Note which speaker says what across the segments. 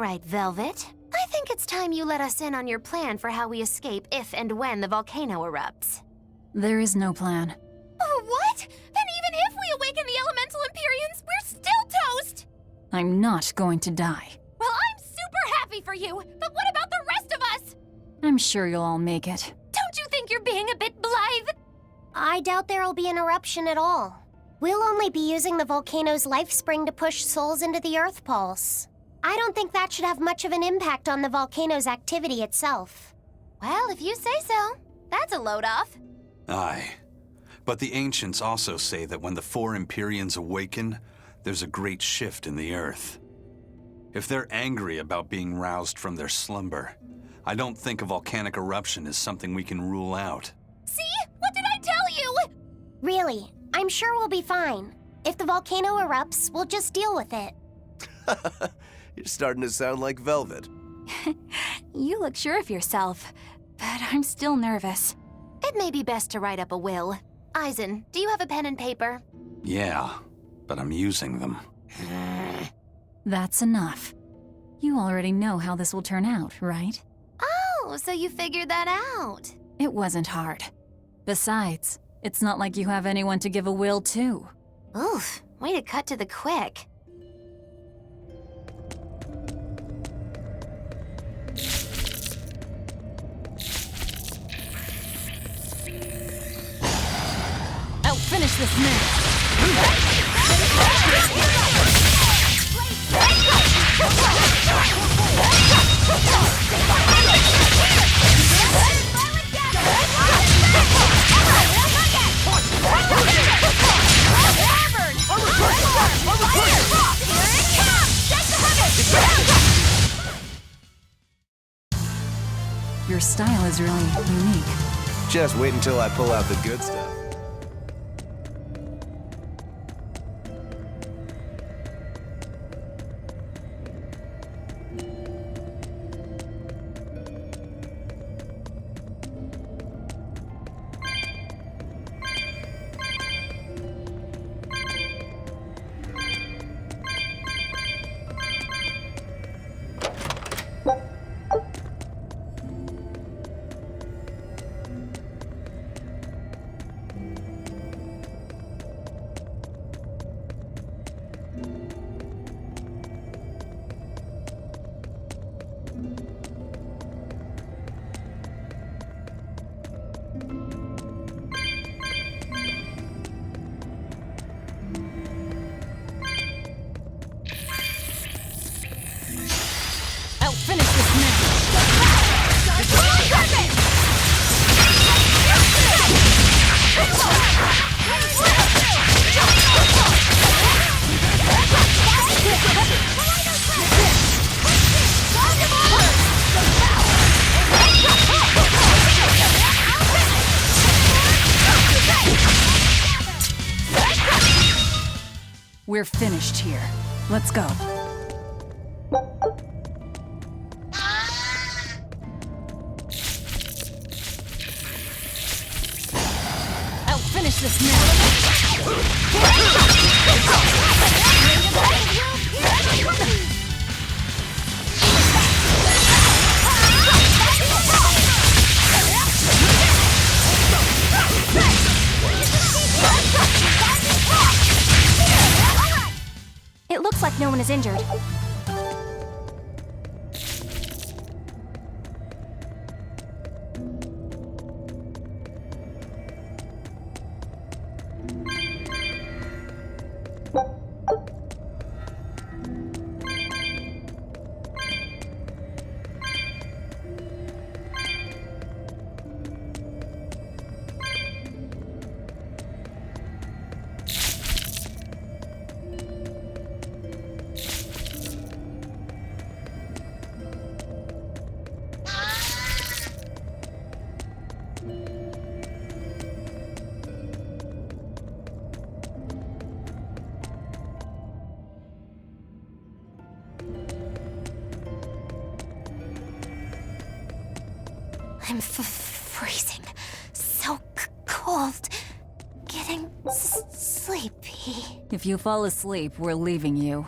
Speaker 1: right, Velvet. I think it's time you let us in on your plan for how we escape if and when the volcano erupts.
Speaker 2: There is no plan.
Speaker 1: Oh, what? Then even if we awaken the Elemental Empyreans, we're still toast!
Speaker 2: I'm not going to die.
Speaker 1: Well, I'm super happy for you, but what about the rest of us?
Speaker 2: I'm sure you'll all make it.
Speaker 1: Don't you think you're being a bit blithe?
Speaker 3: I doubt there'll be an eruption at all. We'll only be using the volcano's life spring to push souls into the Earth Pulse. I don't think that should have much of an impact on the volcano's activity itself.
Speaker 1: Well, if you say so. That's a load off.
Speaker 4: Aye. But the ancients also say that when the four Empyreans awaken, there's a great shift in the Earth. If they're angry about being roused from their slumber, I don't think a volcanic eruption is something we can rule out.
Speaker 1: See? What did I tell you?
Speaker 3: Really, I'm sure we'll be fine. If the volcano erupts, we'll just deal with it.
Speaker 5: You're starting to sound like Velvet.
Speaker 2: You look sure of yourself, but I'm still nervous.
Speaker 1: It may be best to write up a will. Eisen, do you have a pen and paper?
Speaker 4: Yeah, but I'm using them.
Speaker 2: That's enough. You already know how this will turn out, right?
Speaker 1: Oh, so you figured that out.
Speaker 2: It wasn't hard. Besides, it's not like you have anyone to give a will to.
Speaker 1: Oof, way to cut to the quick.
Speaker 2: I'll finish this now. Your style is really unique.
Speaker 5: Just wait until I pull out the good stuff.
Speaker 2: I'll finish this now. We're finished here. Let's go. I'll finish this
Speaker 3: It looks like no one is injured.
Speaker 1: I'm freezing. So cold. Getting sleepy.
Speaker 2: If you fall asleep, we're leaving you.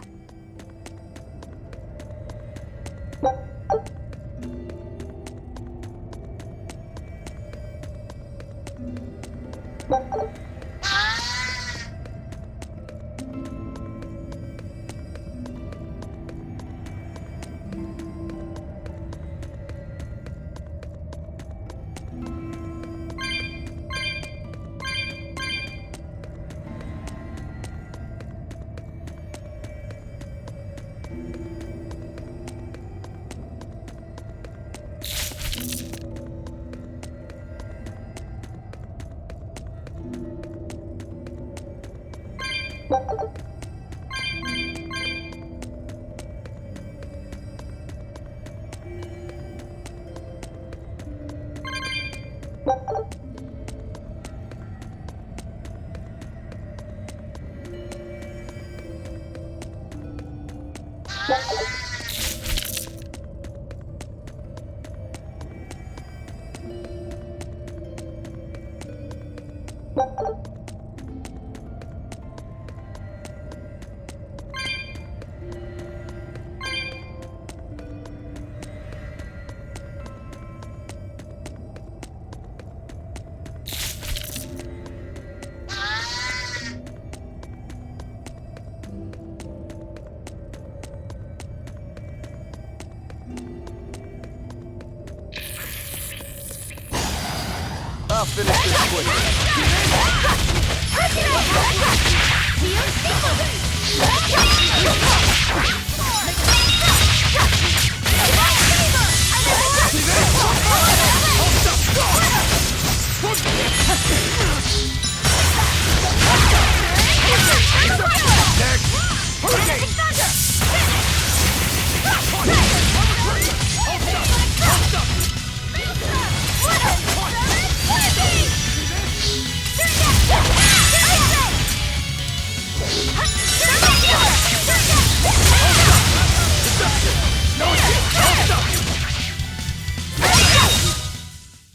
Speaker 5: I'll finish this quickly.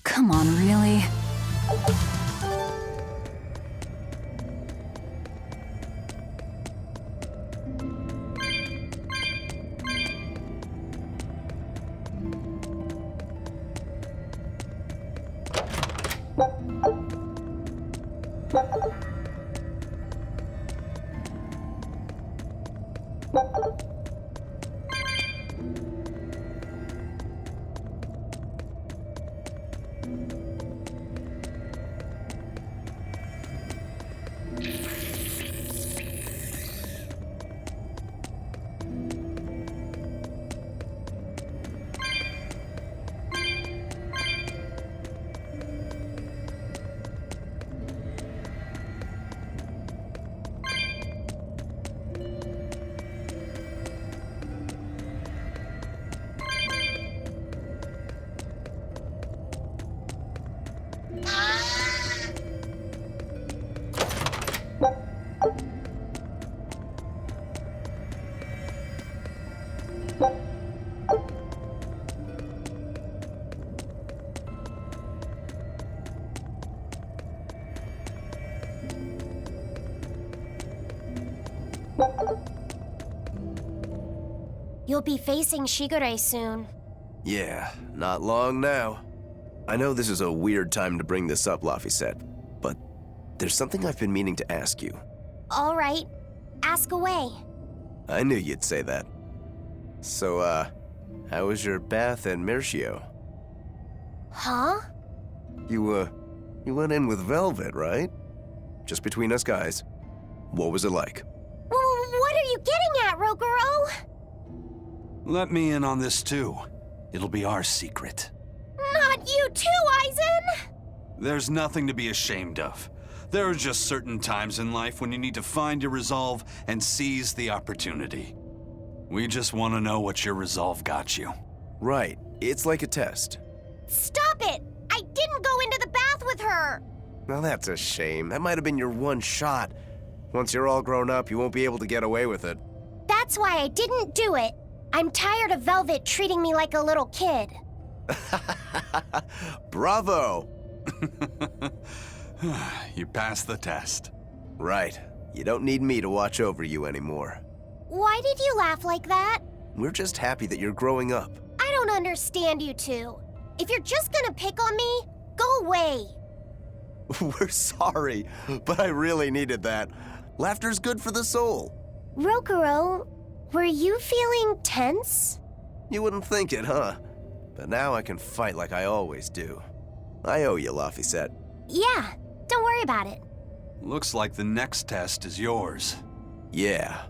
Speaker 2: Come on, really?
Speaker 3: You'll be facing Shigure soon.
Speaker 5: Yeah, not long now. I know this is a weird time to bring this up, Laffy said, but there's something I've been meaning to ask you.
Speaker 3: All right, ask away.
Speaker 5: I knew you'd say that. So, how was your bath in Mercio?
Speaker 3: Huh?
Speaker 5: You went in with Velvet, right? Just between us guys. What was it like?
Speaker 3: What are you getting at, Roguro?
Speaker 4: Let me in on this too. It'll be our secret.
Speaker 3: Not you too, Aizen!
Speaker 4: There's nothing to be ashamed of. There are just certain times in life when you need to find your resolve and seize the opportunity. We just want to know what your resolve got you.
Speaker 5: Right, it's like a test.
Speaker 3: Stop it! I didn't go into the bath with her!
Speaker 5: Now that's a shame. That might have been your one shot. Once you're all grown up, you won't be able to get away with it.
Speaker 3: That's why I didn't do it. I'm tired of Velvet treating me like a little kid.
Speaker 5: Bravo!
Speaker 4: You passed the test.
Speaker 5: Right. You don't need me to watch over you anymore.
Speaker 3: Why did you laugh like that?
Speaker 5: We're just happy that you're growing up.
Speaker 3: I don't understand you two. If you're just gonna pick on me, go away.
Speaker 5: We're sorry, but I really needed that. Laughter's good for the soul.
Speaker 3: Roguro, were you feeling tense?
Speaker 5: You wouldn't think it, huh? But now I can fight like I always do. I owe you, Laffy said.
Speaker 3: Yeah, don't worry about it.
Speaker 4: Looks like the next test is yours.
Speaker 5: Yeah.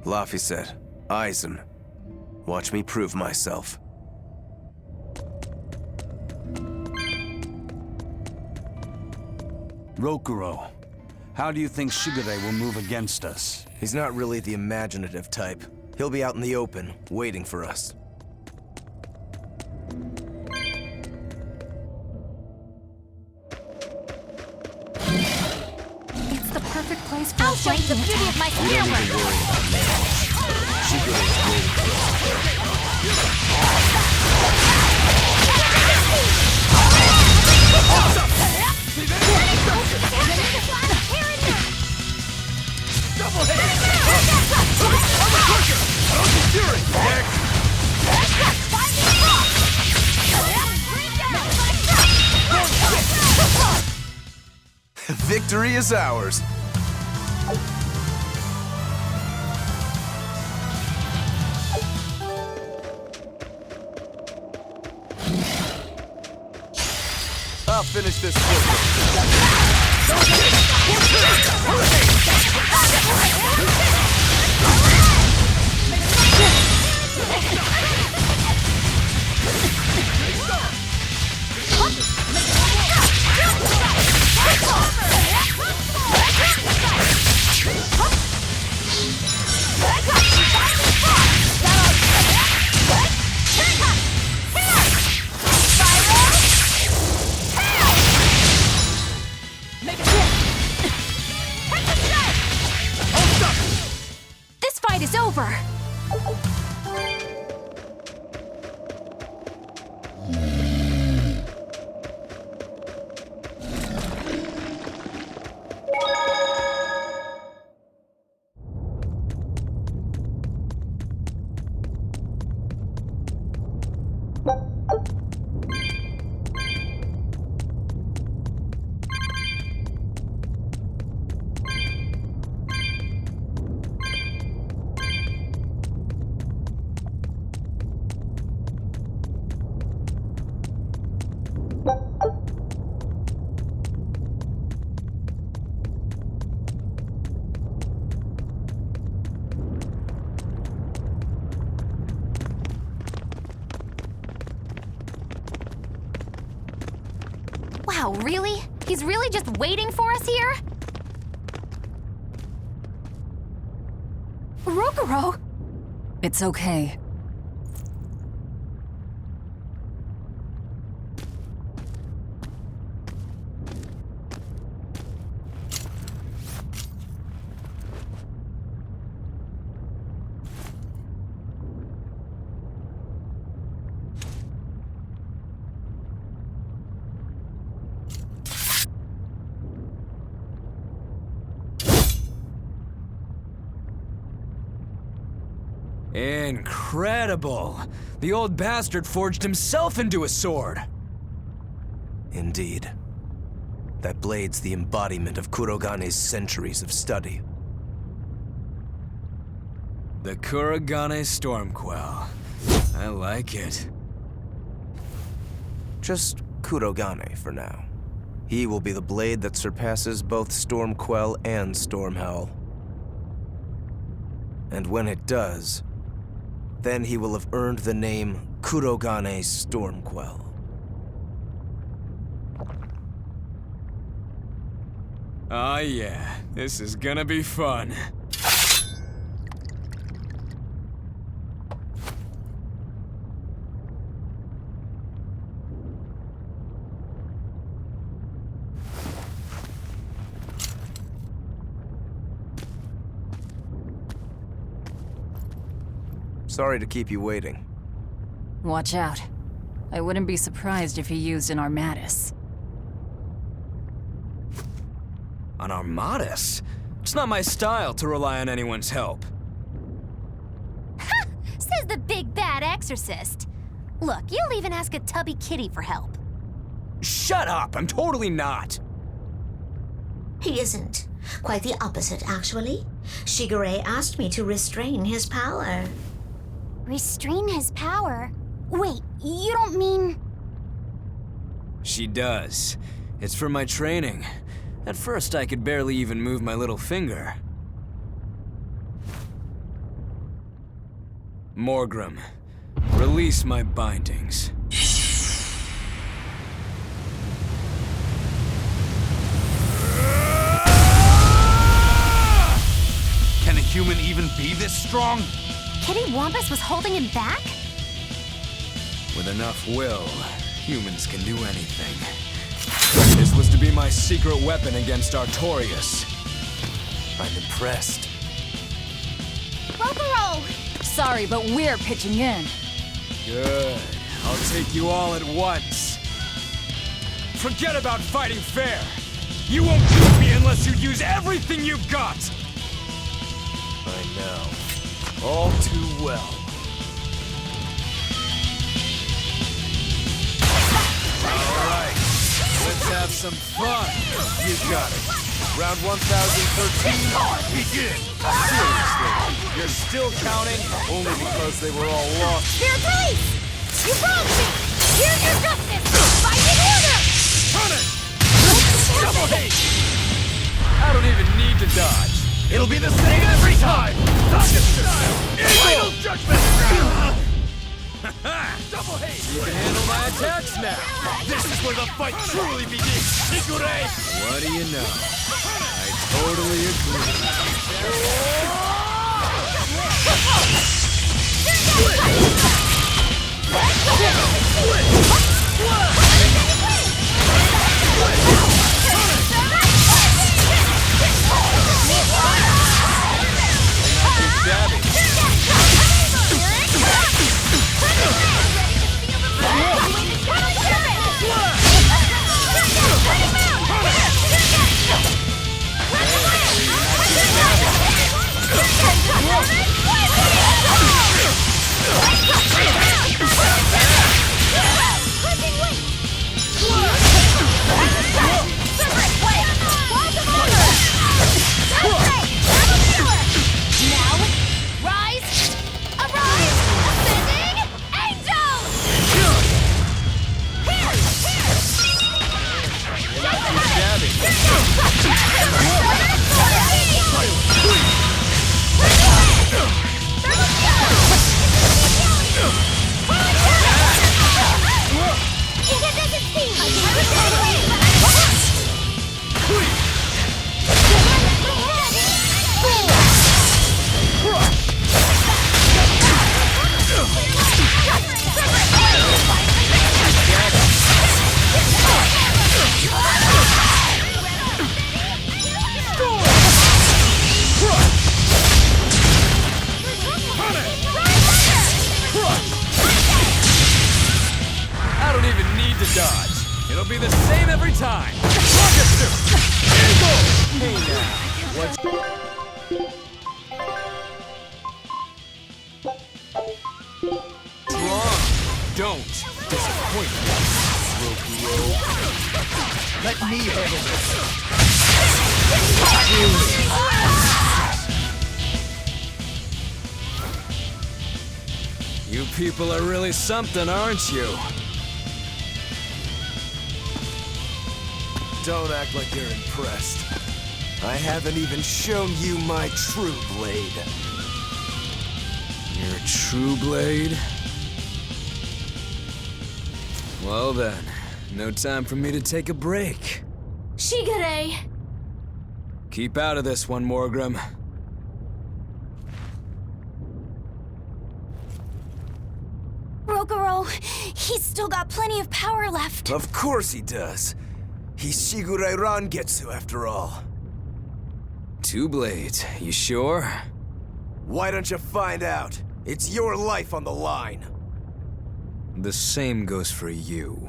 Speaker 5: Laffy said, Aizen, watch me prove myself.
Speaker 4: Rokuro, How do you think Shigure will move against us?
Speaker 5: He's not really the imaginative type. He'll be out in the open, waiting for us.
Speaker 2: It's the perfect place for
Speaker 1: I'll show you the beauty of my
Speaker 5: We don't need
Speaker 1: spearwork.
Speaker 5: to worry about manage. Shigure is waiting for us. Victory is ours. I'll finish this quickly.
Speaker 2: This fight is over!
Speaker 1: Wow, really? He's really just waiting for us here?
Speaker 2: Rokuro! It's okay.
Speaker 6: Incredible! The old bastard forged himself into a sword!
Speaker 5: Indeed. That blade's the embodiment of Kurogane's centuries of study.
Speaker 6: The Kurogane Stormquell. I like it.
Speaker 5: Just Kurogane for now. He will be the blade that surpasses both Stormquell and Stormhowl. And when it does, then he will have earned the name Kurogane Stormquell.
Speaker 6: Oh yeah, this is gonna be fun.
Speaker 5: Sorry to keep you waiting.
Speaker 2: Watch out. I wouldn't be surprised if he used an Armatus.
Speaker 6: An Armatus? It's not my style to rely on anyone's help.
Speaker 1: Says the big bad exorcist. Look, you'll even ask a tubby kitty for help.
Speaker 6: Shut up! I'm totally not!
Speaker 7: He isn't. Quite the opposite, actually. Shigure asked me to restrain his power.
Speaker 3: Restrain his power? Wait, you don't mean...
Speaker 6: She does. It's for my training. At first, I could barely even move my little finger. Morgrim, release my bindings.
Speaker 4: human even be this strong?
Speaker 1: Kitty Wampus was holding him back?
Speaker 6: With enough will, humans can do anything. This was to be my secret weapon against Artorias. I'm impressed.
Speaker 3: Rokuro!
Speaker 2: Sorry, but we're pitching in.
Speaker 6: Good. I'll take you all at once. Forget about fighting fair. You won't beat me unless you use everything you've got. I know. All too well. Alright, let's have some fun. You got it. Round 1013, begin! Seriously, you're still counting only because they were all lost.
Speaker 3: Spirit Police! You broke me! Here's your justice! Fight in order!
Speaker 6: Turn it! Double hate! I don't even need to dodge. It'll be the same every time! Target style! Final judgment! Double hate! You can handle my attacks now! This is where the fight truly begins! Shigure! What do you know? I totally I don't even need to dodge. It'll be the same every time. Rocket suit! Eagle! Hey now, what's... Wrong. Don't disappoint me, Rokuro. Let me handle this. You people are really something, aren't you? Don't act like you're impressed. I haven't even shown you my true blade. Your true blade? Well then, no time for me to take a break.
Speaker 1: Shigure!
Speaker 6: Keep out of this one, Morgrim.
Speaker 3: Rokuro, he's still got plenty of power left.
Speaker 5: Of course he does. He's Shigure Rangetsu after all.
Speaker 6: Two blades, you sure?
Speaker 5: Why don't you find out? It's your life on the line.
Speaker 6: The same goes for you.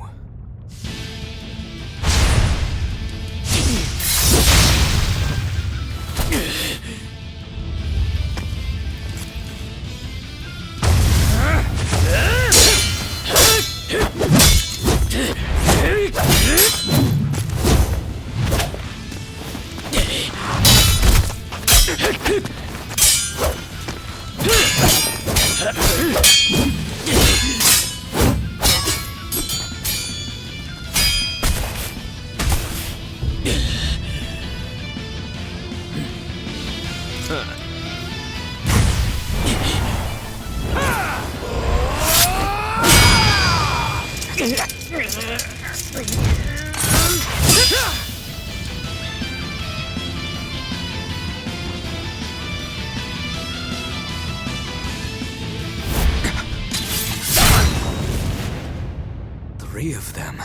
Speaker 6: 3 of them.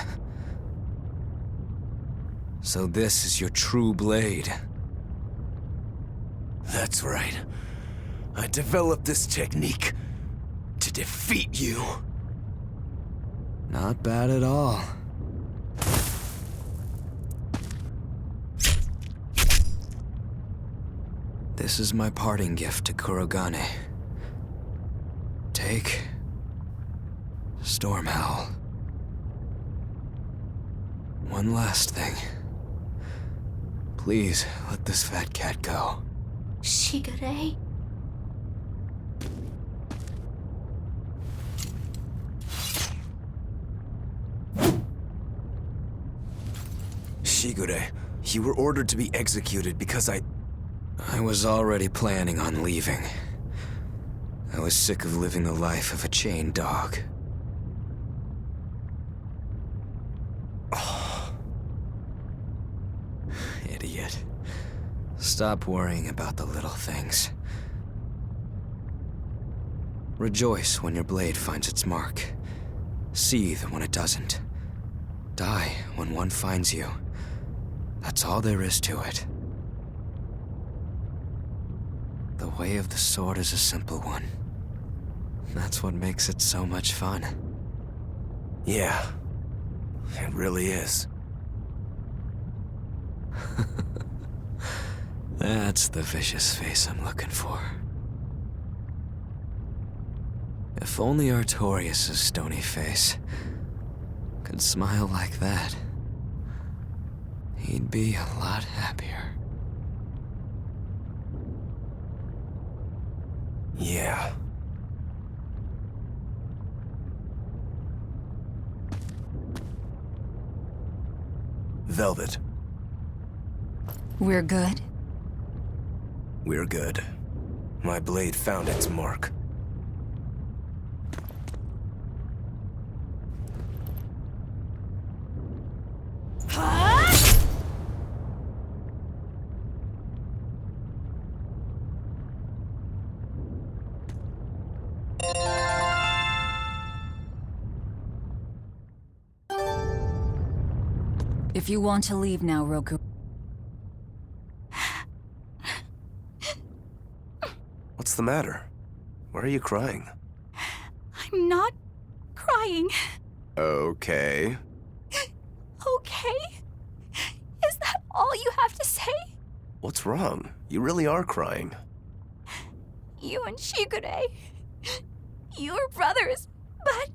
Speaker 6: So this is your true blade.
Speaker 5: That's right. I developed this technique to defeat you.
Speaker 6: Not bad at all. This is my parting gift to Kurogane. Take Storm Howl. One last thing. Please let this fat cat go.
Speaker 7: Shigure?
Speaker 5: Shigure, you were ordered to be executed because I
Speaker 6: was already planning on leaving. I was sick of living the life of a chained dog. Idiot. Stop worrying about the little things. Rejoice when your blade finds its mark. Seethe when it doesn't. Die when one finds you. That's all there is to it. The way of the sword is a simple one. That's what makes it so much fun.
Speaker 5: Yeah, it really is.
Speaker 6: That's the vicious face I'm looking for. If only Artorias' stony face could smile like that, he'd be a lot happier.
Speaker 5: Yeah. Velvet,
Speaker 2: We're good?
Speaker 5: we're good. My blade found its mark.
Speaker 2: If you want to leave now, Roku.
Speaker 5: What's the matter? Why are you crying?
Speaker 2: I'm not crying.
Speaker 5: Okay.
Speaker 2: Okay? Is that all you have to say?
Speaker 5: What's wrong? You really are crying.
Speaker 2: You and Shigure. You were brothers, but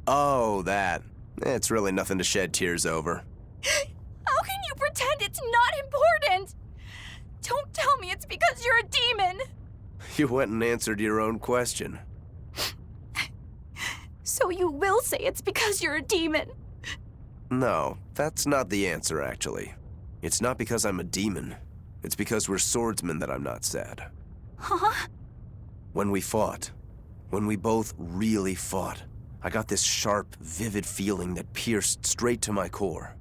Speaker 5: Oh, that. It's really nothing to shed tears over.
Speaker 2: how can you pretend it's not important? Don't tell me it's because you're a demon.
Speaker 5: You went and answered your own question.
Speaker 2: So you will say it's because you're a demon.
Speaker 5: No, that's not the answer, actually. It's not because I'm a demon. It's because we're swordsmen that I'm not sad.
Speaker 2: Huh?
Speaker 5: When we fought, when we both really fought, I got this sharp, vivid feeling that pierced straight to my core.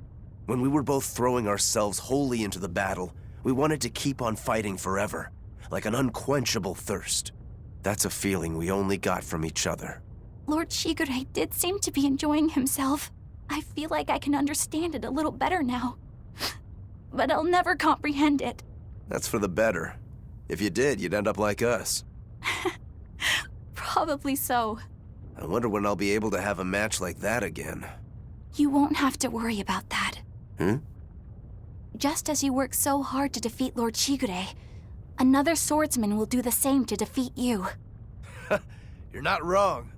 Speaker 5: When we were both throwing ourselves wholly into the battle, we wanted to keep on fighting forever, like an unquenchable thirst. That's a feeling we only got from each other.
Speaker 2: Lord Shigure did seem to be enjoying himself. I feel like I can understand it a little better now. But I'll never comprehend it.
Speaker 5: That's for the better. If you did, you'd end up like us.
Speaker 2: Probably so.
Speaker 5: I wonder when I'll be able to have a match like that again.
Speaker 2: You won't have to worry about that.
Speaker 5: Hmm?
Speaker 2: Just as you worked so hard to defeat Lord Shigure, another swordsman will do the same to defeat you.
Speaker 5: You're not wrong.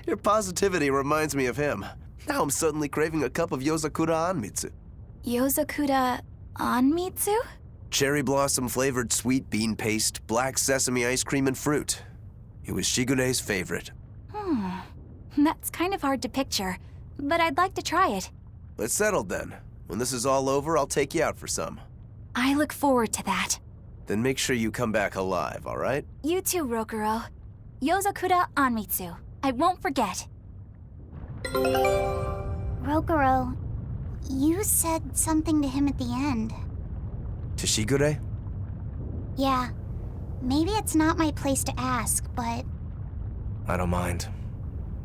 Speaker 5: Your positivity reminds me of him. Now I'm suddenly craving a cup of Yozakura Anmitsu.
Speaker 2: Yozakura Anmitsu?
Speaker 5: Cherry blossom flavored sweet bean paste, black sesame ice cream, and fruit. It was Shigure's favorite.
Speaker 2: That's kind of hard to picture, but I'd like to try it.
Speaker 5: It's settled then. When this is all over, I'll take you out for some.
Speaker 2: I look forward to that.
Speaker 5: Then make sure you come back alive, all right?
Speaker 2: You too, Rokuro. Yozakura Anmitsu. I won't forget.
Speaker 3: Rokuro, you said something to him at the end.
Speaker 5: To Shigure?
Speaker 3: Yeah, maybe it's not my place to ask, but
Speaker 5: I don't mind.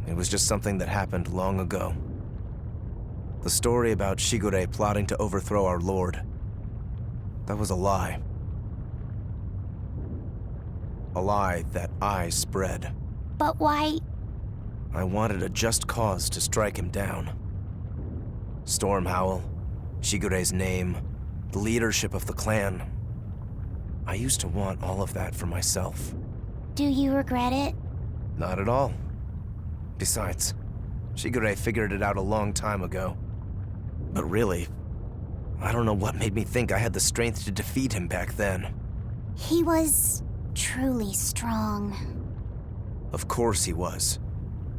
Speaker 5: It was just something that happened long ago. The story about Shigure plotting to overthrow our lord, that was a lie. A lie that I spread.
Speaker 3: But why?
Speaker 5: I wanted a just cause to strike him down. Storm Howl, Shigure's name, the leadership of the clan. I used to want all of that for myself.
Speaker 3: Do you regret it?
Speaker 5: Not at all. Besides, Shigure figured it out a long time ago. But really, I don't know what made me think I had the strength to defeat him back then.
Speaker 3: He was truly strong.
Speaker 5: Of course he was.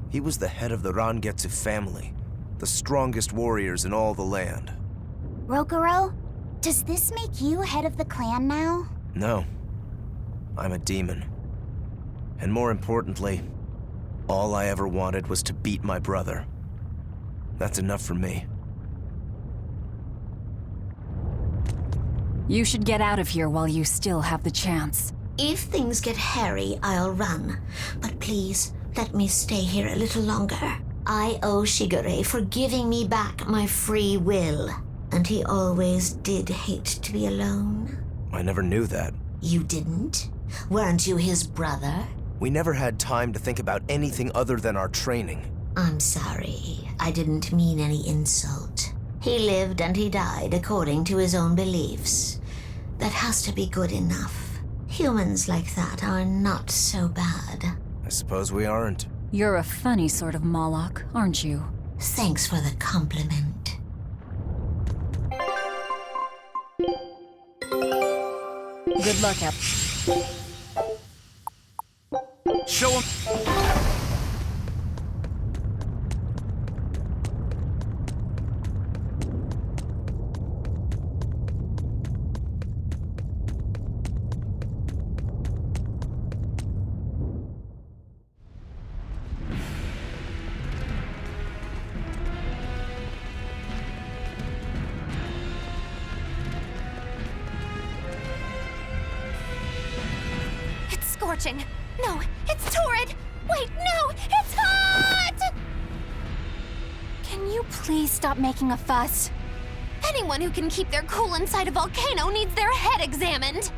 Speaker 5: He was the head of the Rangetsu family, the strongest warriors in all the land.
Speaker 3: Rokuro, does this make you head of the clan now?
Speaker 5: No, I'm a demon. And more importantly, all I ever wanted was to beat my brother. That's enough for me.
Speaker 2: You should get out of here while you still have the chance.
Speaker 7: If things get hairy, I'll run. But please, let me stay here a little longer. I owe Shigure for giving me back my free will. And he always did hate to be alone.
Speaker 5: I never knew that.
Speaker 7: You didn't? Weren't you his brother?
Speaker 5: We never had time to think about anything other than our training.
Speaker 7: I'm sorry. I didn't mean any insult. He lived and he died according to his own beliefs. That has to be good enough. Humans like that are not so bad.
Speaker 5: I suppose we aren't.
Speaker 2: You're a funny sort of Moloch, aren't you?
Speaker 7: Thanks for the compliment.
Speaker 2: Good luck out.
Speaker 4: Show him.
Speaker 1: It's scorching. No, it's torrid. Wait, no, it's hot!
Speaker 2: Can you please stop making a fuss?
Speaker 1: Anyone who can keep their cool inside a volcano needs their head examined.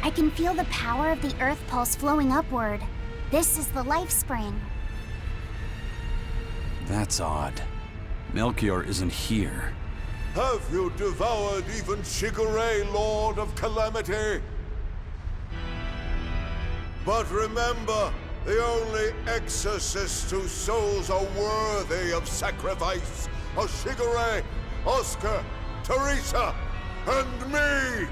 Speaker 3: I can feel the power of the Earth Pulse flowing upward. This is the life spring.
Speaker 4: That's odd. Melchior isn't here.
Speaker 8: Have you devoured even Shigure, Lord of Calamity? But remember, the only exorcists whose souls are worthy of sacrifice are Shigure, Oscar, Teresa, and me!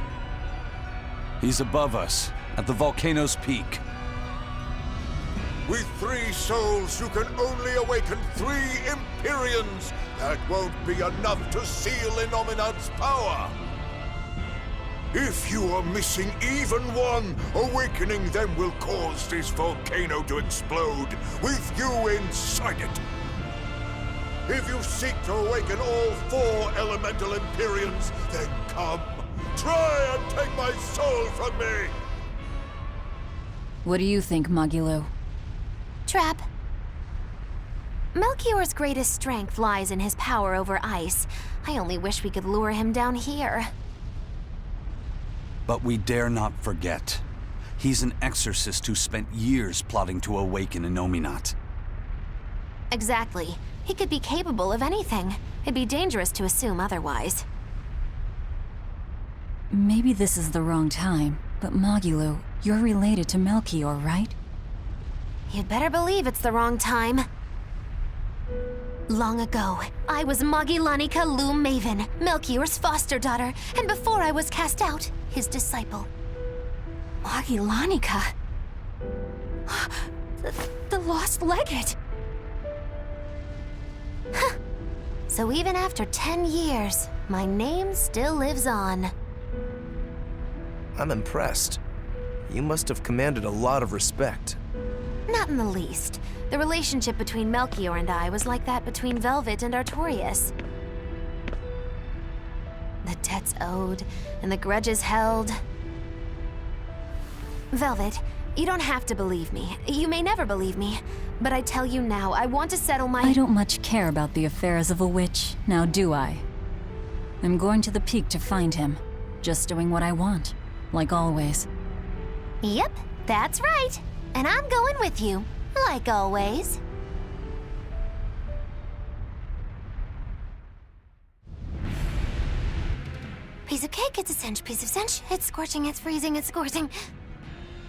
Speaker 4: He's above us, at the volcano's peak.
Speaker 8: With 3 souls, you can only awaken 3 Empyreans. That won't be enough to seal Innominat's power. If you are missing even one, awakening them will cause this volcano to explode, with you inside it. If you seek to awaken all 4 elemental Empyreans, then come. Try and take my soul from me!
Speaker 2: What do you think, Magilo?
Speaker 1: Trap. Melchior's greatest strength lies in his power over ice. I only wish we could lure him down here.
Speaker 4: But we dare not forget. He's an exorcist who spent years plotting to awaken Innominat.
Speaker 1: Exactly. He could be capable of anything. It'd be dangerous to assume otherwise.
Speaker 2: Maybe this is the wrong time, but Magilo, you're related to Melchior, right?
Speaker 1: You'd better believe it's the wrong time. Long ago, I was Magilanica Loom Maven, Melchior's foster daughter, and before I was cast out, his disciple.
Speaker 2: Magilanica? The lost legate?
Speaker 1: So even after 10 years, my name still lives on.
Speaker 5: I'm impressed. You must have commanded a lot of respect.
Speaker 1: Not in the least. The relationship between Melchior and I was like that between Velvet and Artorias. The debts owed, and the grudges held. Velvet, You don't have to believe me. You may never believe me. But I tell you now, I want to settle my—
Speaker 9: I don't much care about the affairs of a witch, now do I? I'm going to the peak to find him. Just doing what I want, like always.
Speaker 1: Yep, that's right. And I'm going with you, like always. Piece of cake, it's a cinch. Piece of cinch, it's scorching, it's freezing, it's scorching.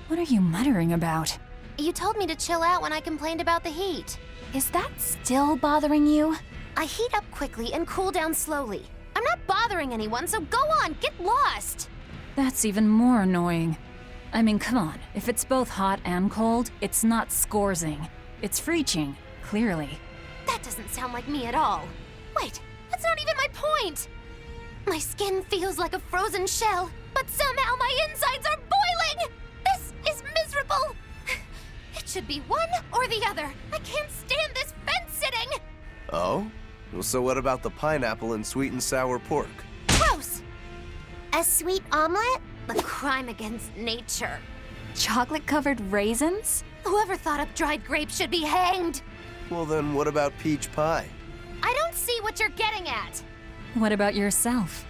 Speaker 9: What are you muttering about?
Speaker 1: You told me to chill out when I complained about the heat.
Speaker 2: Is that still bothering you?
Speaker 1: I heat up quickly and cool down slowly. I'm not bothering anyone, so go on, get lost!
Speaker 9: That's even more annoying. I mean, come on. If it's both hot and cold, it's not scorzing. It's freeching, clearly.
Speaker 1: That doesn't sound like me at all. Wait, that's not even my point! My skin feels like a frozen shell, but somehow my insides are boiling! This is miserable! It should be one or the other. I can't stand this fence-sitting!
Speaker 5: Oh? Well, so what about the pineapple and sweet and sour pork?
Speaker 1: Gross!
Speaker 3: A sweet omelet?
Speaker 1: A crime against nature.
Speaker 2: Chocolate-covered raisins?
Speaker 1: Whoever thought up dried grapes should be hanged!
Speaker 5: Well, then what about peach pie?
Speaker 1: I don't see what you're getting at!
Speaker 9: What about yourself?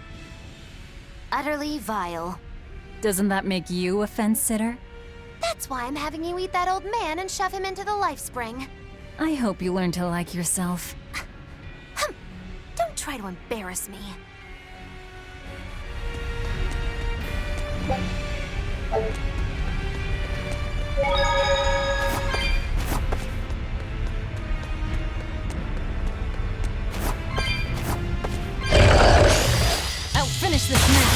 Speaker 1: Utterly vile.
Speaker 9: Doesn't that make you a fence-sitter?
Speaker 1: That's why I'm having you eat that old man and shove him into the life spring.
Speaker 9: I hope you learn to like yourself.
Speaker 1: Don't try to embarrass me.
Speaker 9: I'll finish this now.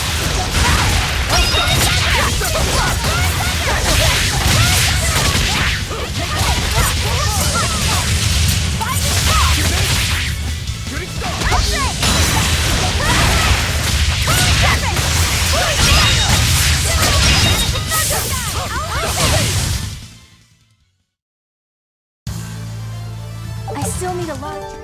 Speaker 2: I still need a large...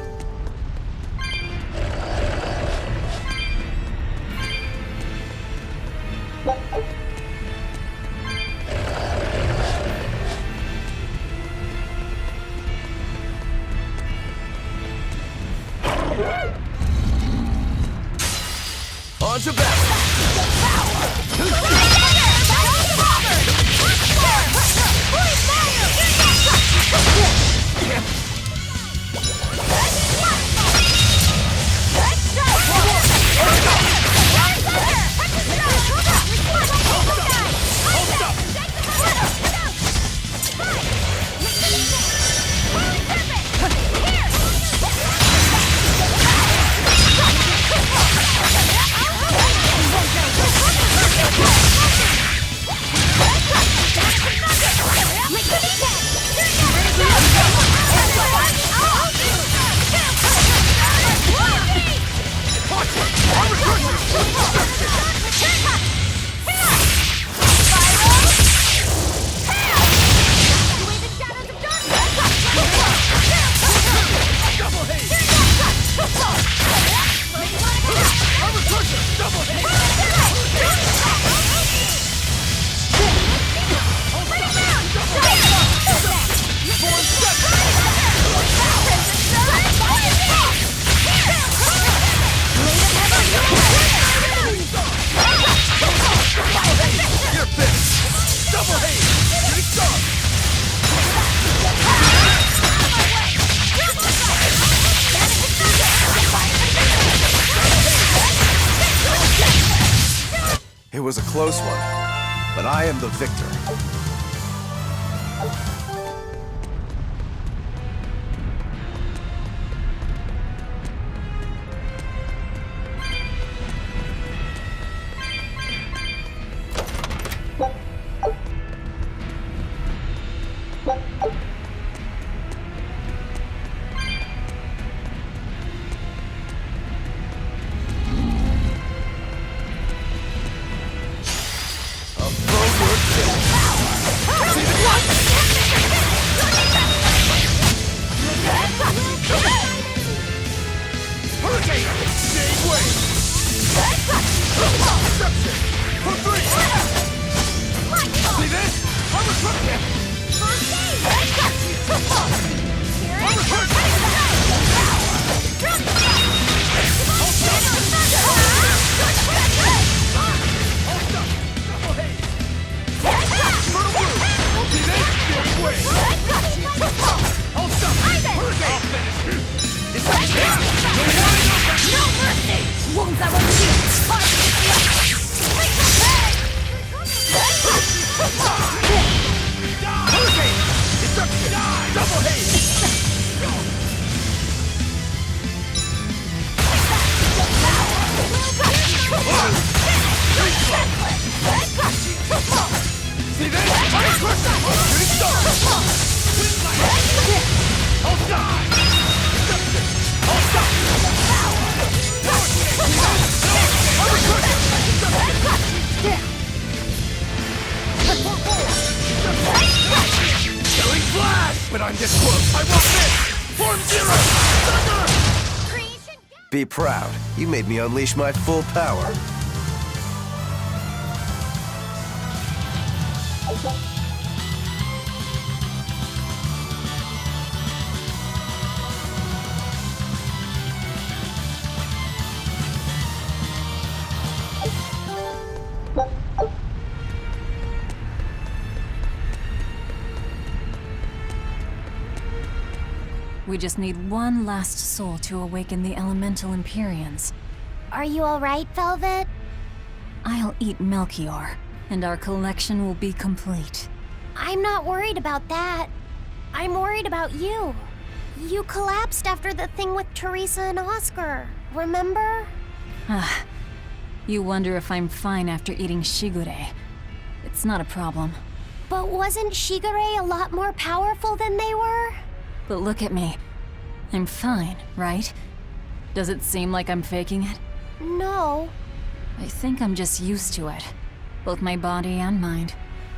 Speaker 5: On to battle! It was a close one, but I am the victor. A forward kick. Be proud. You made me unleash my full power.
Speaker 9: We just need one last soul to awaken the elemental Empyreans.
Speaker 3: Are you alright, Velvet?
Speaker 9: I'll eat Melchior, and our collection will be complete.
Speaker 3: I'm not worried about that. I'm worried about you. You collapsed after the thing with Teresa and Oscar, remember?
Speaker 9: You wonder if I'm fine after eating Shigure. It's not a problem.
Speaker 3: But wasn't Shigure a lot more powerful than they were?
Speaker 9: But look at me. I'm fine, right? Does it seem like I'm faking it?
Speaker 3: No.
Speaker 9: I think I'm just used to it. Both my body and mind.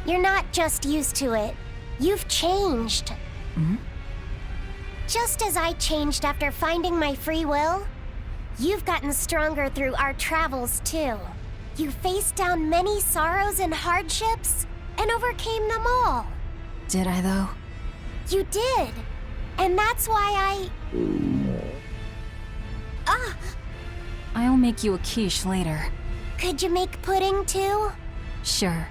Speaker 3: You're not just used to it. You've changed.
Speaker 9: Hmm?
Speaker 3: Just as I changed after finding my free will, you've gotten stronger through our travels too. You faced down many sorrows and hardships, and overcame them all.
Speaker 9: Did I, though?
Speaker 3: You did. And that's why
Speaker 9: I'll make you a quiche later.
Speaker 3: Could you make pudding too?
Speaker 9: Sure.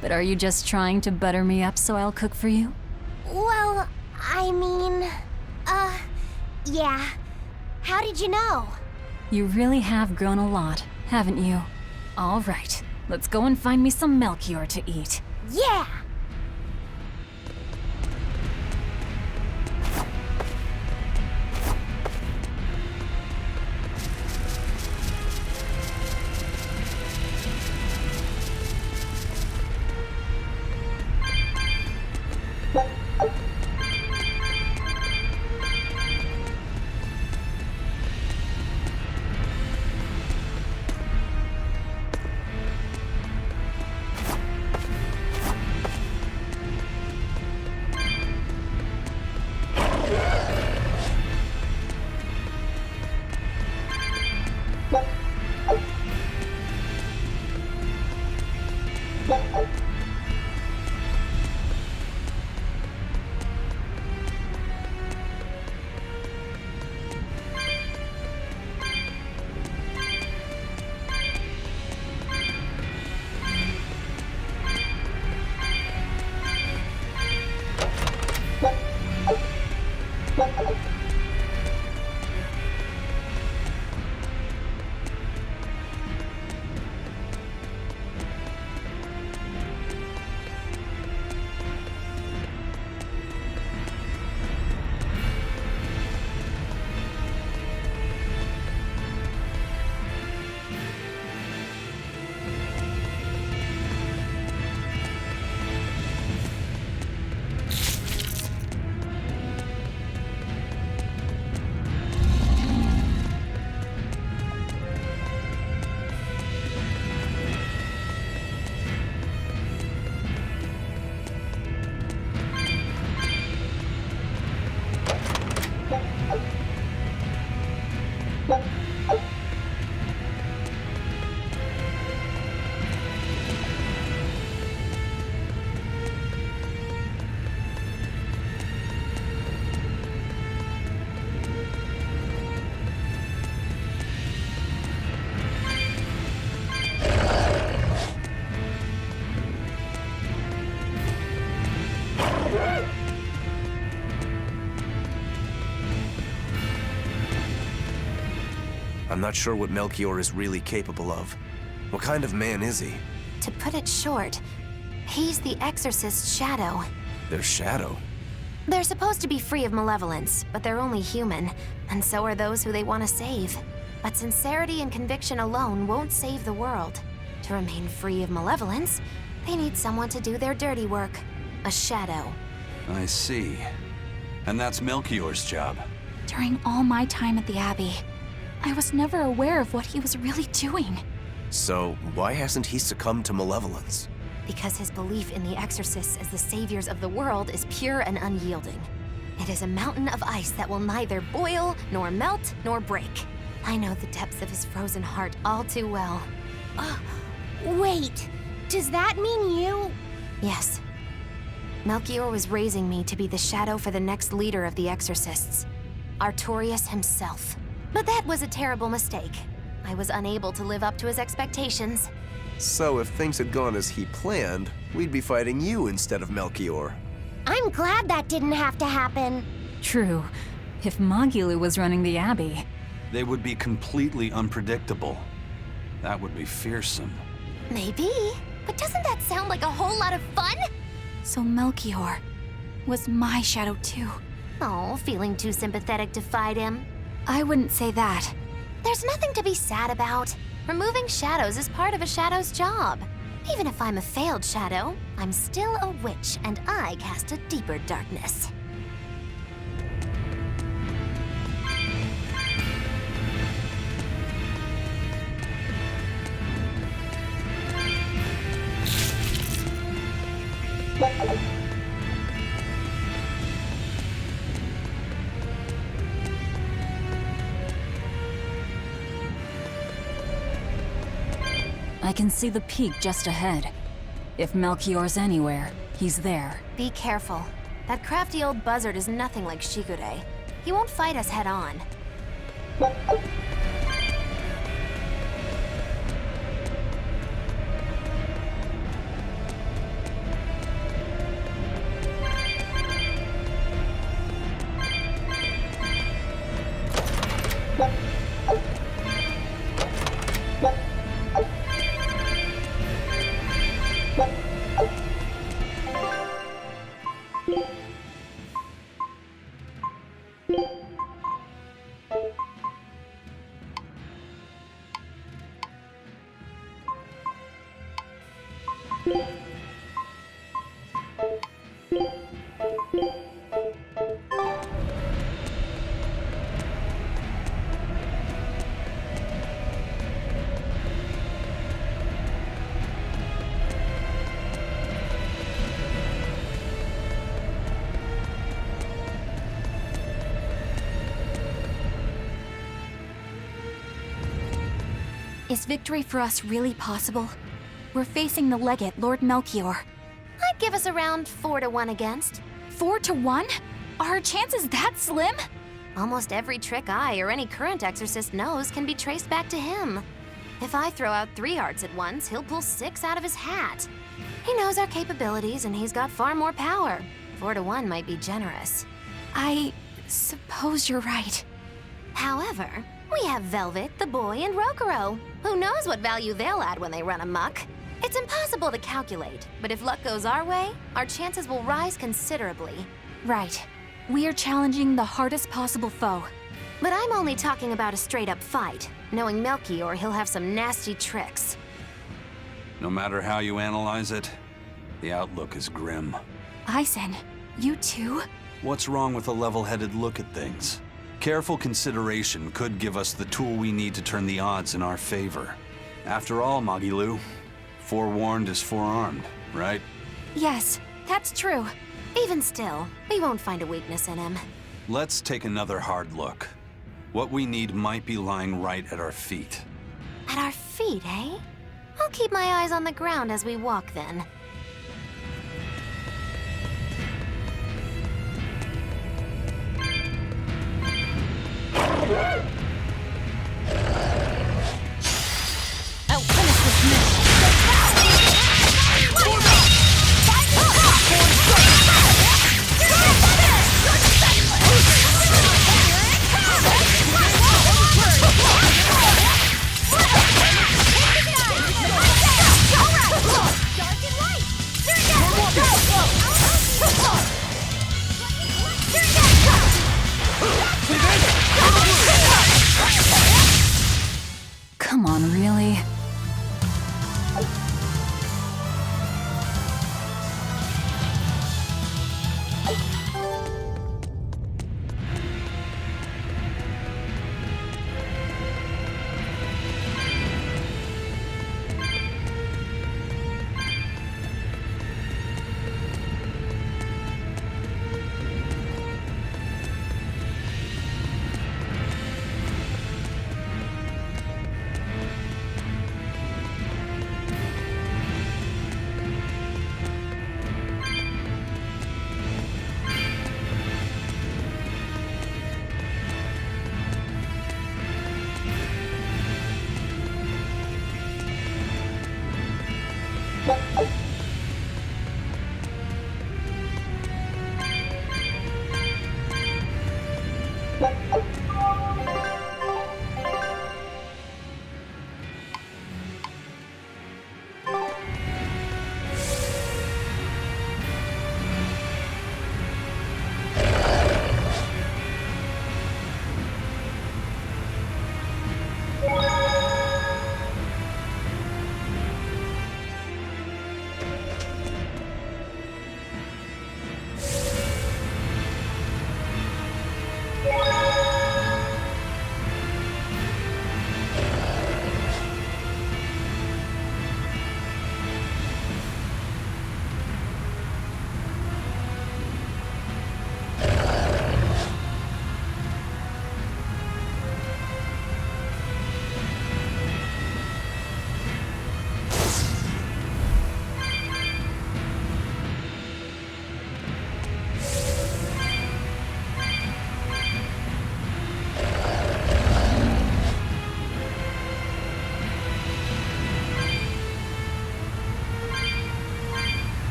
Speaker 9: But are you just trying to butter me up so I'll cook for you?
Speaker 3: Well, I mean, yeah. How did you know?
Speaker 9: You really have grown a lot, haven't you? All right, let's go and find me some Melchior to eat.
Speaker 3: Yeah!
Speaker 5: I'm not sure what Melchior is really capable of. What kind of man is he?
Speaker 1: To put it short, he's the Exorcist's shadow.
Speaker 5: Their shadow?
Speaker 1: They're supposed to be free of malevolence, but they're only human, and so are those who they want to save. But sincerity and conviction alone won't save the world. To remain free of malevolence, they need someone to do their dirty work. A shadow.
Speaker 4: I see. And that's Melchior's job.
Speaker 2: During all my time at the Abbey, I was never aware of what he was really doing.
Speaker 5: So, why hasn't he succumbed to malevolence?
Speaker 1: Because his belief in the Exorcists as the saviors of the world is pure and unyielding. It is a mountain of ice that will neither boil, nor melt, nor break. I know the depths of his frozen heart all too well.
Speaker 3: Wait, does that mean you...
Speaker 1: Yes. Melchior was raising me to be the shadow for the next leader of the Exorcists, Artorius himself. But that was a terrible mistake. I was unable to live up to his expectations.
Speaker 5: So if things had gone as he planned, we'd be fighting you instead of Melchior.
Speaker 3: I'm glad that didn't have to happen.
Speaker 9: True. If Magilu was running the Abbey,
Speaker 4: They would be completely unpredictable. That would be fearsome.
Speaker 1: Maybe, but doesn't that sound like a whole lot of fun?
Speaker 2: So Melchior was my shadow too.
Speaker 1: Oh, feeling too sympathetic to fight him?
Speaker 2: I wouldn't say that.
Speaker 1: There's nothing to be sad about. Removing shadows is part of a shadow's job. Even if I'm a failed shadow, I'm still a witch, and I cast a deeper darkness.
Speaker 9: I can see the peak just ahead. If Melchior's anywhere, he's there.
Speaker 1: Be careful. That crafty old buzzard is nothing like Shigure. He won't fight us head on.
Speaker 2: Is victory for us really possible? We're facing the legate, Lord Melchior.
Speaker 1: I'd give us around 4-1 against.
Speaker 2: 4-1? Are our chances that slim?
Speaker 1: Almost every trick I or any current exorcist knows can be traced back to him. If I throw out 3 hearts at once, he'll pull 6 out of his hat. He knows our capabilities and he's got far more power. 4-1 might be generous.
Speaker 2: I suppose you're right.
Speaker 1: However, we have Velvet, the boy, and Rokuro. Who knows what value they'll add when they run amok? It's impossible to calculate, but if luck goes our way, our chances will rise considerably.
Speaker 2: Right. We are challenging the hardest possible foe.
Speaker 1: But I'm only talking about a straight-up fight. Knowing Melchior, he'll have some nasty tricks.
Speaker 4: No matter how you analyze it, the outlook is grim.
Speaker 2: Eisen, you too?
Speaker 4: What's wrong with a level-headed look at things? Careful consideration could give us the tool we need to turn the odds in our favor. After all, Magilu, forewarned is forearmed, right?
Speaker 2: Yes, that's true.
Speaker 1: Even still, we won't find a weakness in him.
Speaker 4: Let's take another hard look. What we need might be lying right at our feet.
Speaker 1: At our feet, eh? I'll keep my eyes on the ground as we walk then.
Speaker 2: I'll finish this mission.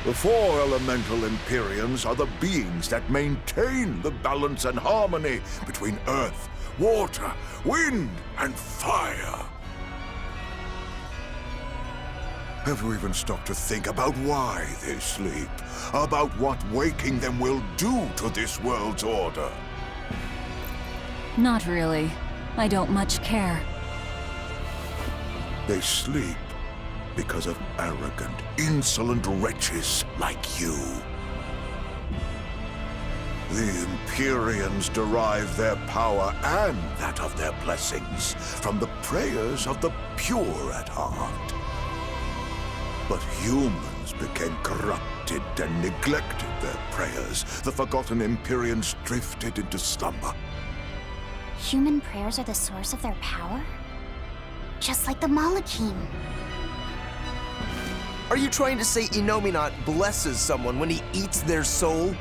Speaker 8: The four elemental Empyreans are the beings that maintain the balance and harmony between earth, water, wind, and fire. Have you even stopped to think about why they sleep? About what waking them will do to this world's order?
Speaker 9: Not really. I don't much care.
Speaker 8: They sleep because of arrogant, insolent wretches like you. The Empyreans derive their power and that of their blessings from the prayers of the pure at heart. But humans became corrupted and neglected their prayers. The forgotten Empyreans drifted into slumber.
Speaker 3: Human prayers are the source of their power? Just like the Malachim.
Speaker 5: Are you trying to say Innominat blesses someone when he eats their soul?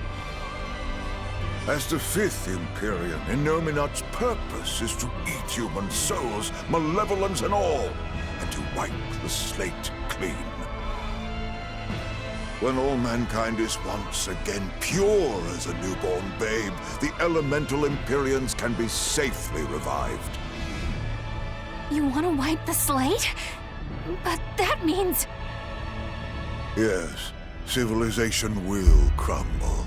Speaker 8: As the fifth Empyrean, Innominat's purpose is to eat human souls, malevolence and all, and to wipe the slate clean. When all mankind is once again pure as a newborn babe, the elemental Empyreans can be safely revived.
Speaker 2: You want to wipe the slate? But that means...
Speaker 8: Yes, civilization will crumble.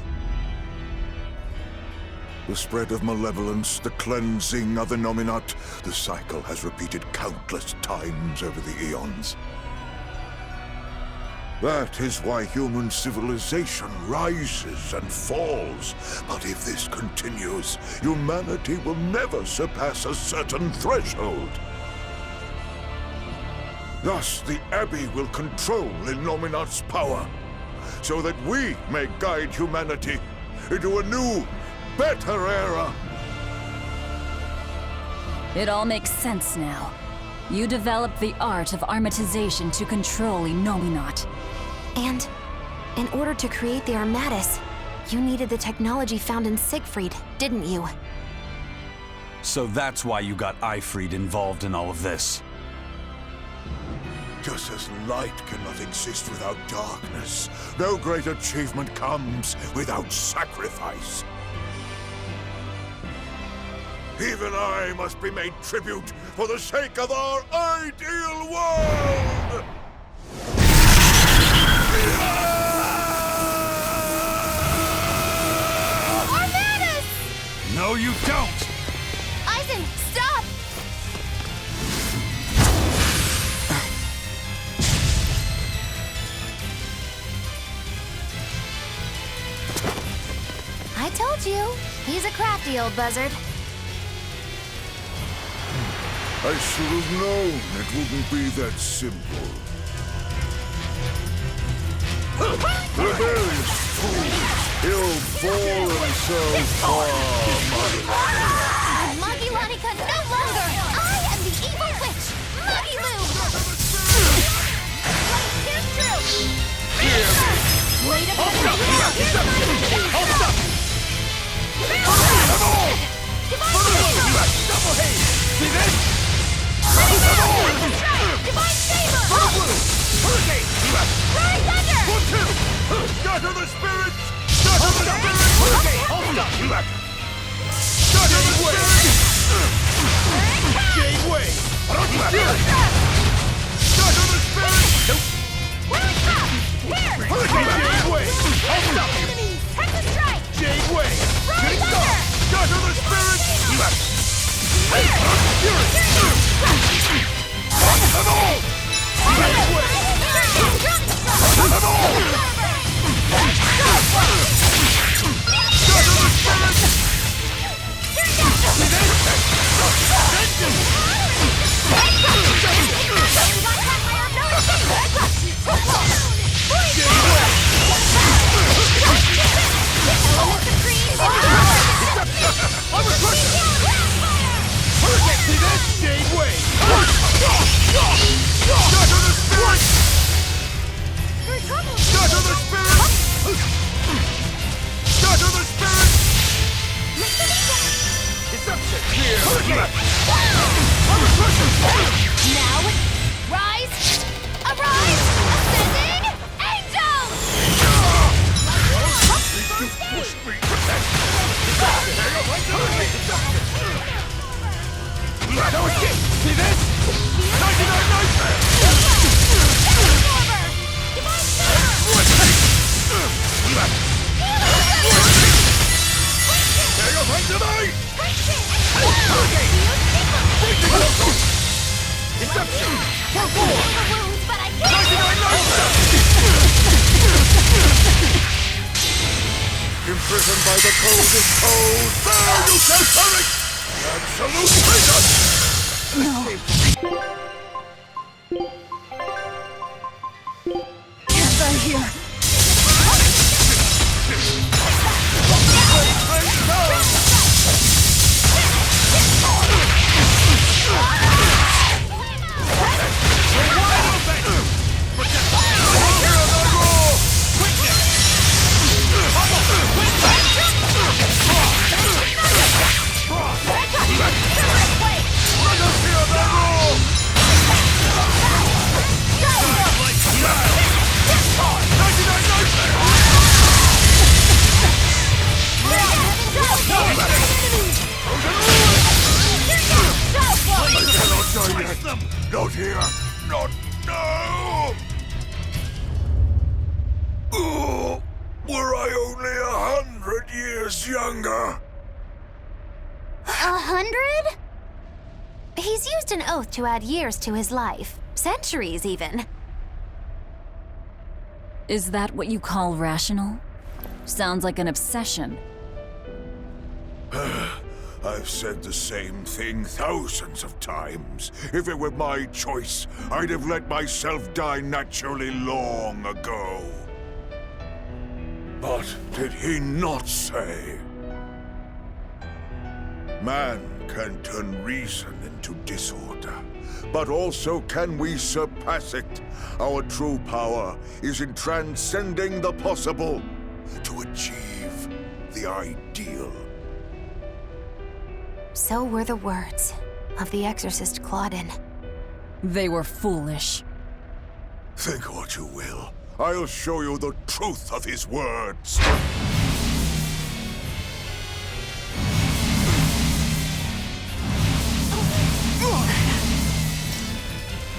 Speaker 8: The spread of malevolence, the cleansing of Innominat, the cycle has repeated countless times over the eons. That is why human civilization rises and falls. But if this continues, humanity will never surpass a certain threshold. Thus, the Abbey will control Innominat's power, so that we may guide humanity into a new, better era.
Speaker 9: It all makes sense now. You developed the art of armatization to control Innominat.
Speaker 1: And in order to create the Armatus, you needed the technology found in Siegfried, didn't you?
Speaker 4: So that's why you got Eifried involved in all of this.
Speaker 8: Just as light cannot exist without darkness, no great achievement comes without sacrifice. Even I must be made tribute for the sake of our ideal world!
Speaker 1: Armatus!
Speaker 4: No, you don't!
Speaker 1: Eisen, stop! I told you, he's a crafty old buzzard.
Speaker 8: I should have known it wouldn't be that simple. Rebellious fools, ill fall themselves far,
Speaker 1: Muggy Lanika no longer! I am the evil witch, Muggy Moo! Wait a minute!
Speaker 6: Hold up! Double haze! See this?
Speaker 1: Divine Saber!
Speaker 6: Hurricane!
Speaker 1: Rise Thunder!
Speaker 8: Scatter the spirits! Scatter the spirits!
Speaker 6: Hurricane! Hold up!
Speaker 8: Scatter the spirits!
Speaker 6: Jade Way!
Speaker 8: Scatter the spirits!
Speaker 6: Hurricane! Jade Way! Hold up!
Speaker 1: Texas Strike!
Speaker 6: Jade Way!
Speaker 1: Rise Thunder!
Speaker 8: Scatter the spirits!
Speaker 6: See this? Jade Way!
Speaker 8: Scatter the spirits! Scatter the spirits! Scatter the spirits!
Speaker 6: Deception! Here!
Speaker 1: Now, rise! Arise! Ascending Angels!
Speaker 6: No escape! See this? 99 Nightmare! Deception! For four!
Speaker 1: But I
Speaker 6: 99 Nightmare!
Speaker 8: Imprisoned by the coldest cold, there you shall perish! Absolute freedom!
Speaker 2: Can't die here.
Speaker 8: Not here! Not now! Oh, were I only 100 years younger!
Speaker 1: 100? He's used an oath to add years to his life. Centuries, even.
Speaker 9: Is that what you call rational? Sounds like an obsession.
Speaker 8: I've said the same thing thousands of times. If it were my choice, I'd have let myself die naturally long ago. But did he not say? Man can turn reason into disorder, but also can we surpass it? Our true power is in transcending the possible to achieve the ideal.
Speaker 1: So were the words of the exorcist Claudin.
Speaker 9: They were foolish.
Speaker 8: Think what you will. I'll show you the truth of his words.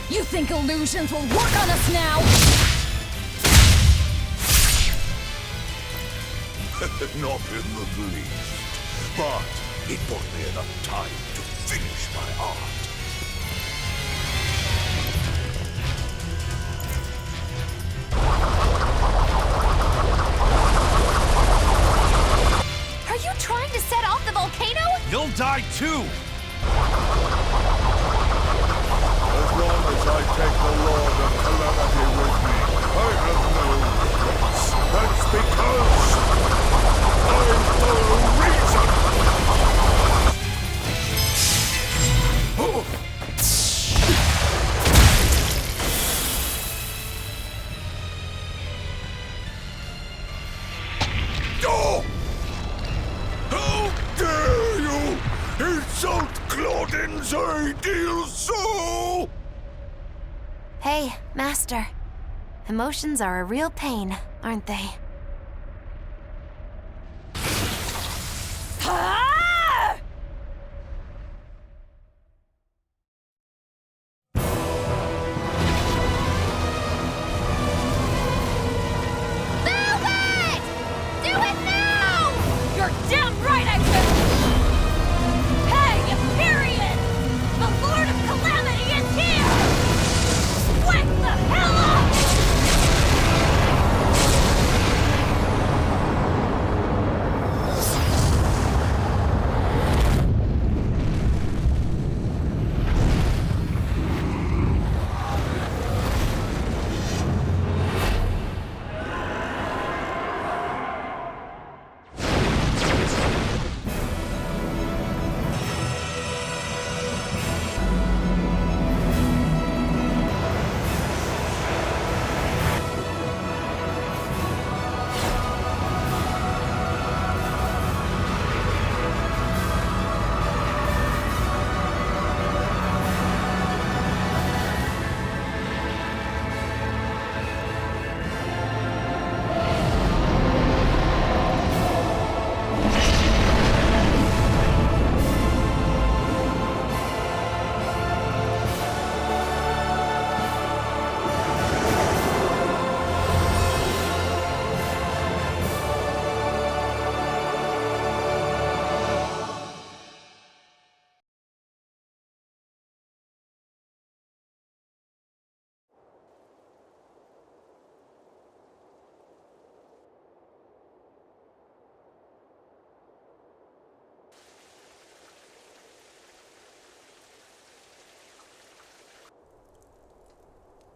Speaker 9: You think illusions will work on us now?
Speaker 8: Not in the least. But it bought me enough time to finish my art.
Speaker 1: Are you trying to set off the volcano?
Speaker 4: You'll die too!
Speaker 8: As long as I take the Lord of Calamity with me, I have no regrets. That's because I follow reason! Oh! How dare you insult Claudin's ideal soul!
Speaker 1: Hey, Master. Emotions are a real pain, aren't they?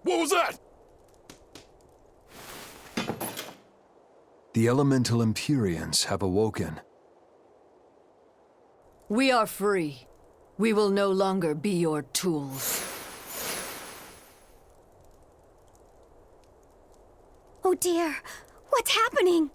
Speaker 6: What was that?
Speaker 10: The elemental Empyreans have awoken.
Speaker 11: We are free. We will no longer be your tools.
Speaker 2: Oh dear, what's happening?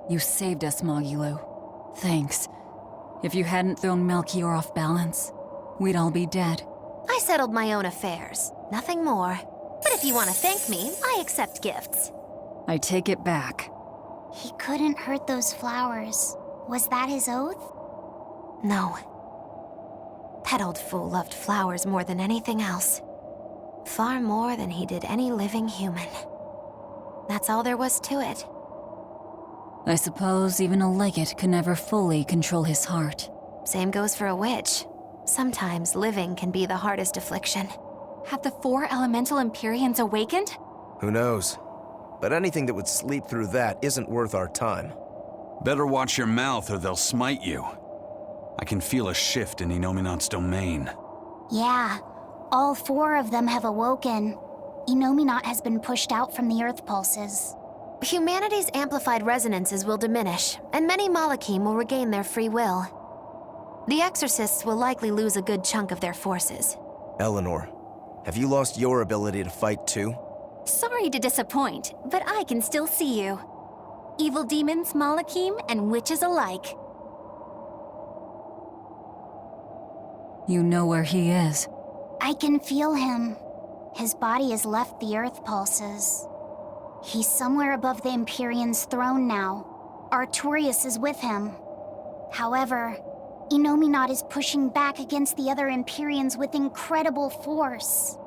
Speaker 9: You saved us, Mogulu. Thanks. If you hadn't thrown Melchior off balance, we'd all be dead.
Speaker 1: I settled my own affairs. Nothing more. But if you want to thank me, I accept gifts.
Speaker 9: I take it back.
Speaker 3: He couldn't hurt those flowers. Was that his oath?
Speaker 1: No. That old fool loved flowers more than anything else. Far more than he did any living human. That's all there was to it.
Speaker 9: I suppose even a legate could never fully control his heart.
Speaker 1: Same goes for a witch. Sometimes living can be the hardest affliction.
Speaker 2: Have the 4 elemental Empyreans awakened?
Speaker 5: Who knows? But anything that would sleep through that isn't worth our time.
Speaker 4: Better watch your mouth or they'll smite you. I can feel a shift in Inominat's domain.
Speaker 3: Yeah, all 4 of them have awoken. Inominat has been pushed out from the Earth pulses.
Speaker 1: Humanity's amplified resonances will diminish, and many Malachim will regain their free will. The Exorcists will likely lose a good chunk of their forces.
Speaker 5: Eleanor, have you lost your ability to fight too?
Speaker 2: Sorry to disappoint, but I can still see you. Evil demons, Malachim, and witches alike.
Speaker 9: You know where he is.
Speaker 3: I can feel him. His body has left the Earth pulses. He's somewhere above the Empyrean's throne now. Artorias is with him. However, Inominat is pushing back against the other Empyreans with incredible force.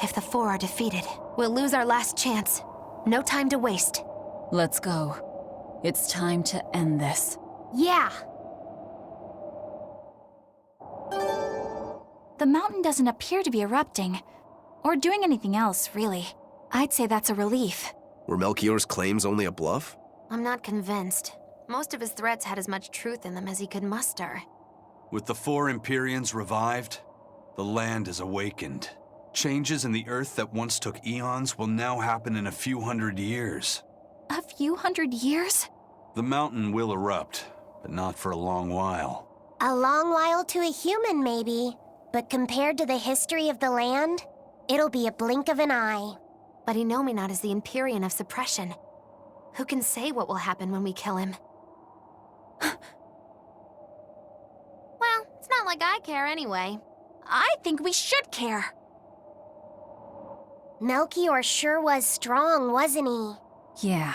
Speaker 1: If the 4 are defeated, we'll lose our last chance. No time to waste.
Speaker 9: Let's go. It's time to end this.
Speaker 3: Yeah.
Speaker 2: The mountain doesn't appear to be erupting, or doing anything else, really. I'd say that's a relief.
Speaker 5: Were Melchior's claims only a bluff?
Speaker 1: I'm not convinced. Most of his threats had as much truth in them as he could muster.
Speaker 4: With the 4 Empyreans revived, the land is awakened. Changes in the Earth that once took eons will now happen in a few hundred years.
Speaker 2: A few hundred years?
Speaker 4: The mountain will erupt, but not for a long while.
Speaker 3: A long while to a human, maybe. But compared to the history of the land, it'll be a blink of an eye.
Speaker 1: But Inominat is the Empyrean of suppression. Who can say what will happen when we kill him? Well, it's not like I care anyway.
Speaker 2: I think we should care.
Speaker 3: Melchior sure was strong, wasn't he?
Speaker 9: Yeah.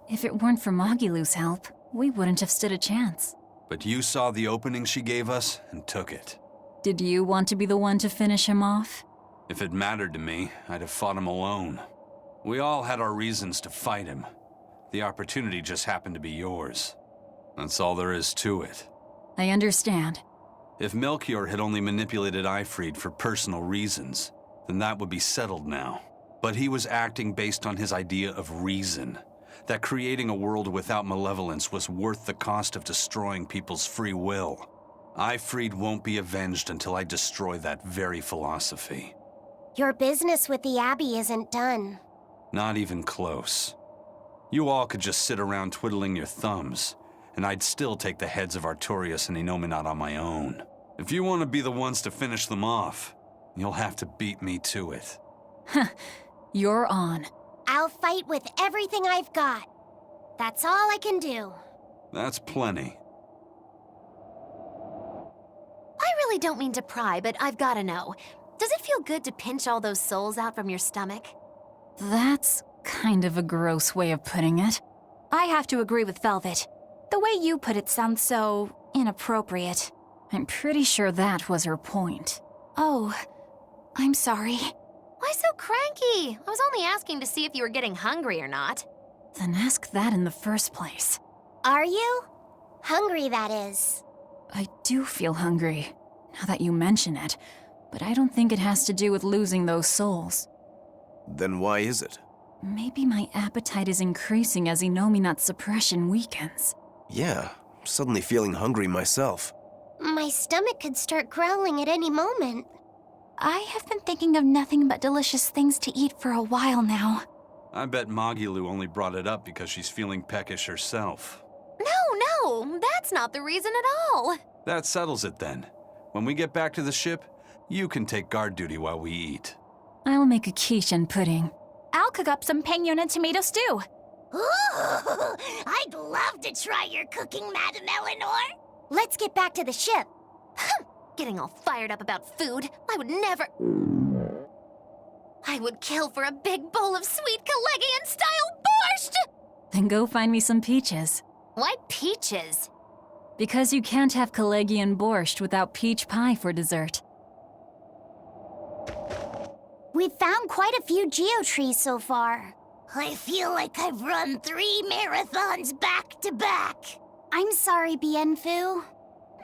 Speaker 9: If it weren't for Magilu's help, we wouldn't have stood a chance.
Speaker 4: But you saw the opening she gave us and took it.
Speaker 9: Did you want to be the one to finish him off?
Speaker 4: If it mattered to me, I'd have fought him alone. We all had our reasons to fight him. The opportunity just happened to be yours. That's all there is to it.
Speaker 9: I understand.
Speaker 4: If Melchior had only manipulated Ifrid for personal reasons, then that would be settled now. But he was acting based on his idea of reason, that creating a world without malevolence was worth the cost of destroying people's free will. Ifrid won't be avenged until I destroy that very philosophy.
Speaker 3: Your business with the Abbey isn't done.
Speaker 4: Not even close. You all could just sit around twiddling your thumbs, and I'd still take the heads of Artorias and Inominat on my own. If you want to be the ones to finish them off, you'll have to beat me to it.
Speaker 9: You're on.
Speaker 3: I'll fight with everything I've got. That's all I can do.
Speaker 4: That's plenty.
Speaker 1: I really don't mean to pry, but I've gotta know. Does it feel good to pinch all those souls out from your stomach?
Speaker 9: That's kind of a gross way of putting it.
Speaker 2: I have to agree with Velvet. The way you put it sounds so inappropriate.
Speaker 9: I'm pretty sure that was her point.
Speaker 2: Oh, I'm sorry.
Speaker 1: Why so cranky? I was only asking to see if you were getting hungry or not.
Speaker 9: Then ask that in the first place.
Speaker 3: Are you? Hungry, that is.
Speaker 9: I do feel hungry, now that you mention it, but I don't think it has to do with losing those souls.
Speaker 5: Then why is it?
Speaker 9: Maybe my appetite is increasing as Inominat's suppression weakens.
Speaker 5: Yeah, I'm suddenly feeling hungry myself.
Speaker 3: My stomach could start growling at any moment.
Speaker 2: I have been thinking of nothing but delicious things to eat for a while now.
Speaker 4: I bet Magilu only brought it up because she's feeling peckish herself.
Speaker 1: No, that's not the reason at all.
Speaker 4: That settles it then. When we get back to the ship, you can take guard duty while we eat.
Speaker 9: I'll make a quiche and pudding.
Speaker 2: I'll cook up some penguin and tomato stew.
Speaker 3: Ooh, I'd love to try your cooking, Madam Eleanor. Let's get back to the ship.
Speaker 1: Getting all fired up about food. I would never... I would kill for a big bowl of sweet Killegian-style borscht!
Speaker 9: Then go find me some peaches.
Speaker 1: Why peaches?
Speaker 9: Because you can't have Killegian borscht without peach pie for dessert.
Speaker 3: We've found quite a few geotrees so far. I feel like I've run 3 marathons back to back. I'm sorry, Bienfu.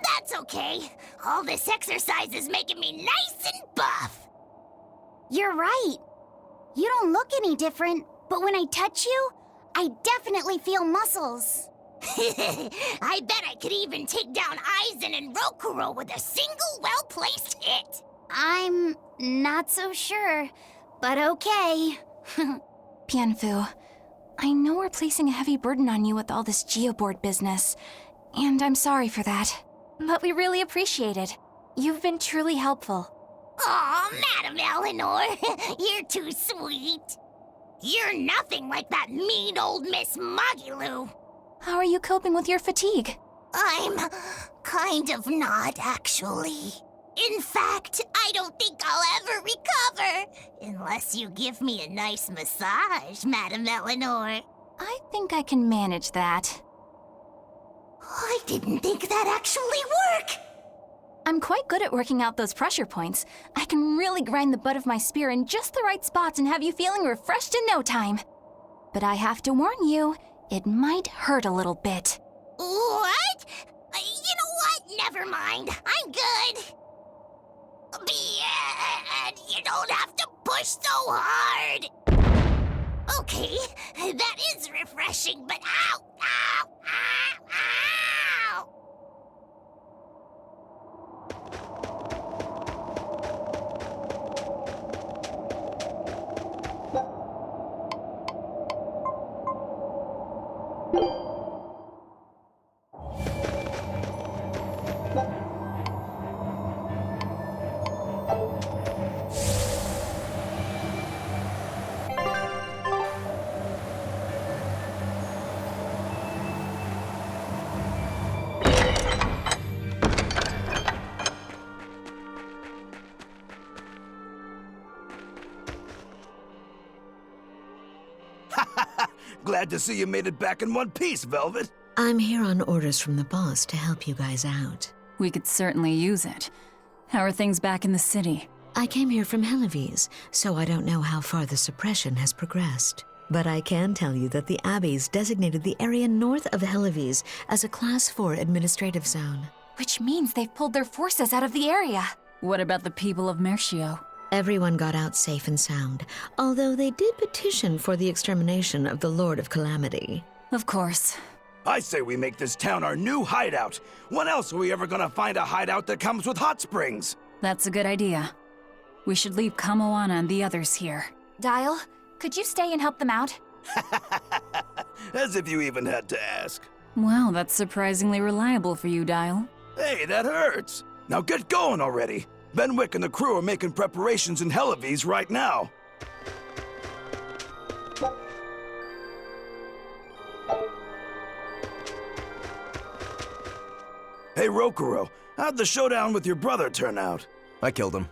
Speaker 3: That's okay. All this exercise is making me nice and buff. You're right. You don't look any different, but when I touch you, I definitely feel muscles. I bet I could even take down Aizen and Rokuro with a single well-placed hit. I'm not so sure, but okay.
Speaker 2: Pianfu, I know we're placing a heavy burden on you with all this geoboard business, and I'm sorry for that. But we really appreciate it. You've been truly helpful.
Speaker 3: Aw, Madam Eleanor, you're too sweet. You're nothing like that mean old Miss Magilu.
Speaker 2: How are you coping with your fatigue?
Speaker 3: I'm kind of not, actually. In fact, I don't think I'll ever recover. Unless you give me a nice massage, Madam Eleanor.
Speaker 2: I think I can manage that.
Speaker 3: I didn't think that actually worked.
Speaker 2: I'm quite good at working out those pressure points. I can really grind the butt of my spear in just the right spots and have you feeling refreshed in no time. But I have to warn you, it might hurt a little bit.
Speaker 3: What? You know what? Never mind. I'm good. And you don't have to push so hard. Okay, that is refreshing, but ow, ow, ow, ow!
Speaker 6: Glad to see you made it back in one piece, Velvet.
Speaker 7: I'm here on orders from the boss to help you guys out.
Speaker 9: We could certainly use it. How are things back in the city?
Speaker 7: I came here from Helives, so I don't know how far the suppression has progressed. But I can tell you that the Abbeys designated the area north of Helives as a Class 4 administrative zone.
Speaker 2: Which means they've pulled their forces out of the area.
Speaker 9: What about the people of Mercio?
Speaker 7: Everyone got out safe and sound, although they did petition for the extermination of the Lord of Calamity.
Speaker 9: Of course.
Speaker 6: I say we make this town our new hideout. When else are we ever gonna find a hideout that comes with hot springs?
Speaker 9: That's a good idea. We should leave Kamoana and the others here.
Speaker 2: Dial, could you stay and help them out?
Speaker 6: As if you even had to ask.
Speaker 9: Well, that's surprisingly reliable for you, Dial.
Speaker 6: Hey, that hurts. Now get going already. Benwick and the crew are making preparations in Helives right now. Hey, Rokuro, how'd the showdown with your brother turn out?
Speaker 5: I killed him.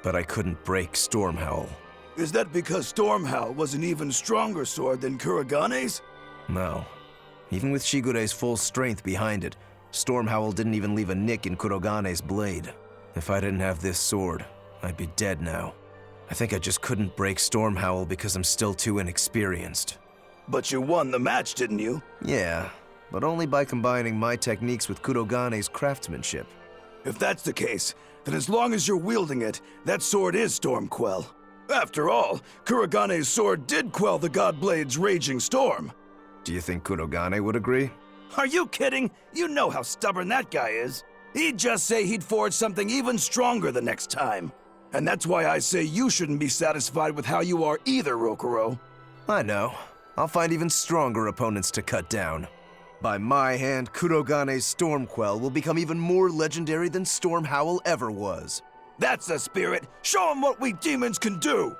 Speaker 5: But I couldn't break Stormhowl.
Speaker 6: Is that because Stormhowl was an even stronger sword than Kuragane's?
Speaker 5: No. Even with Shigure's full strength behind it, Stormhowl didn't even leave a nick in Kuragane's blade. If I didn't have this sword, I'd be dead now. I think I just couldn't break Stormhowl because I'm still too inexperienced.
Speaker 6: But you won the match, didn't you?
Speaker 5: Yeah, but only by combining my techniques with Kuragane's craftsmanship.
Speaker 6: If that's the case, then as long as you're wielding it, that sword is Stormquell. After all, Kuragane's sword did quell the Godblade's raging storm.
Speaker 5: Do you think Kuragane would agree?
Speaker 6: Are you kidding? You know how stubborn that guy is. He'd just say he'd forge something even stronger the next time. And that's why I say you shouldn't be satisfied with how you are either, Rokuro.
Speaker 5: I know. I'll find even stronger opponents to cut down. By my hand, Kuragane's Stormquell will become even more legendary than Stormhowl ever was.
Speaker 6: That's the spirit! Show him what we demons can do!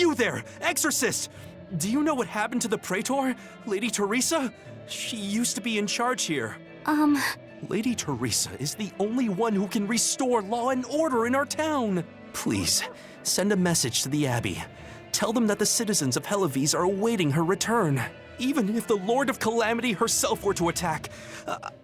Speaker 5: You there, exorcist! Do you know what happened to the Praetor, Lady Teresa? She used to be in charge here. Lady Teresa is the only one who can restore law and order in our town. Please, send a message to the Abbey. Tell them that the citizens of Helives are awaiting her return. Even if the Lord of Calamity herself were to attack,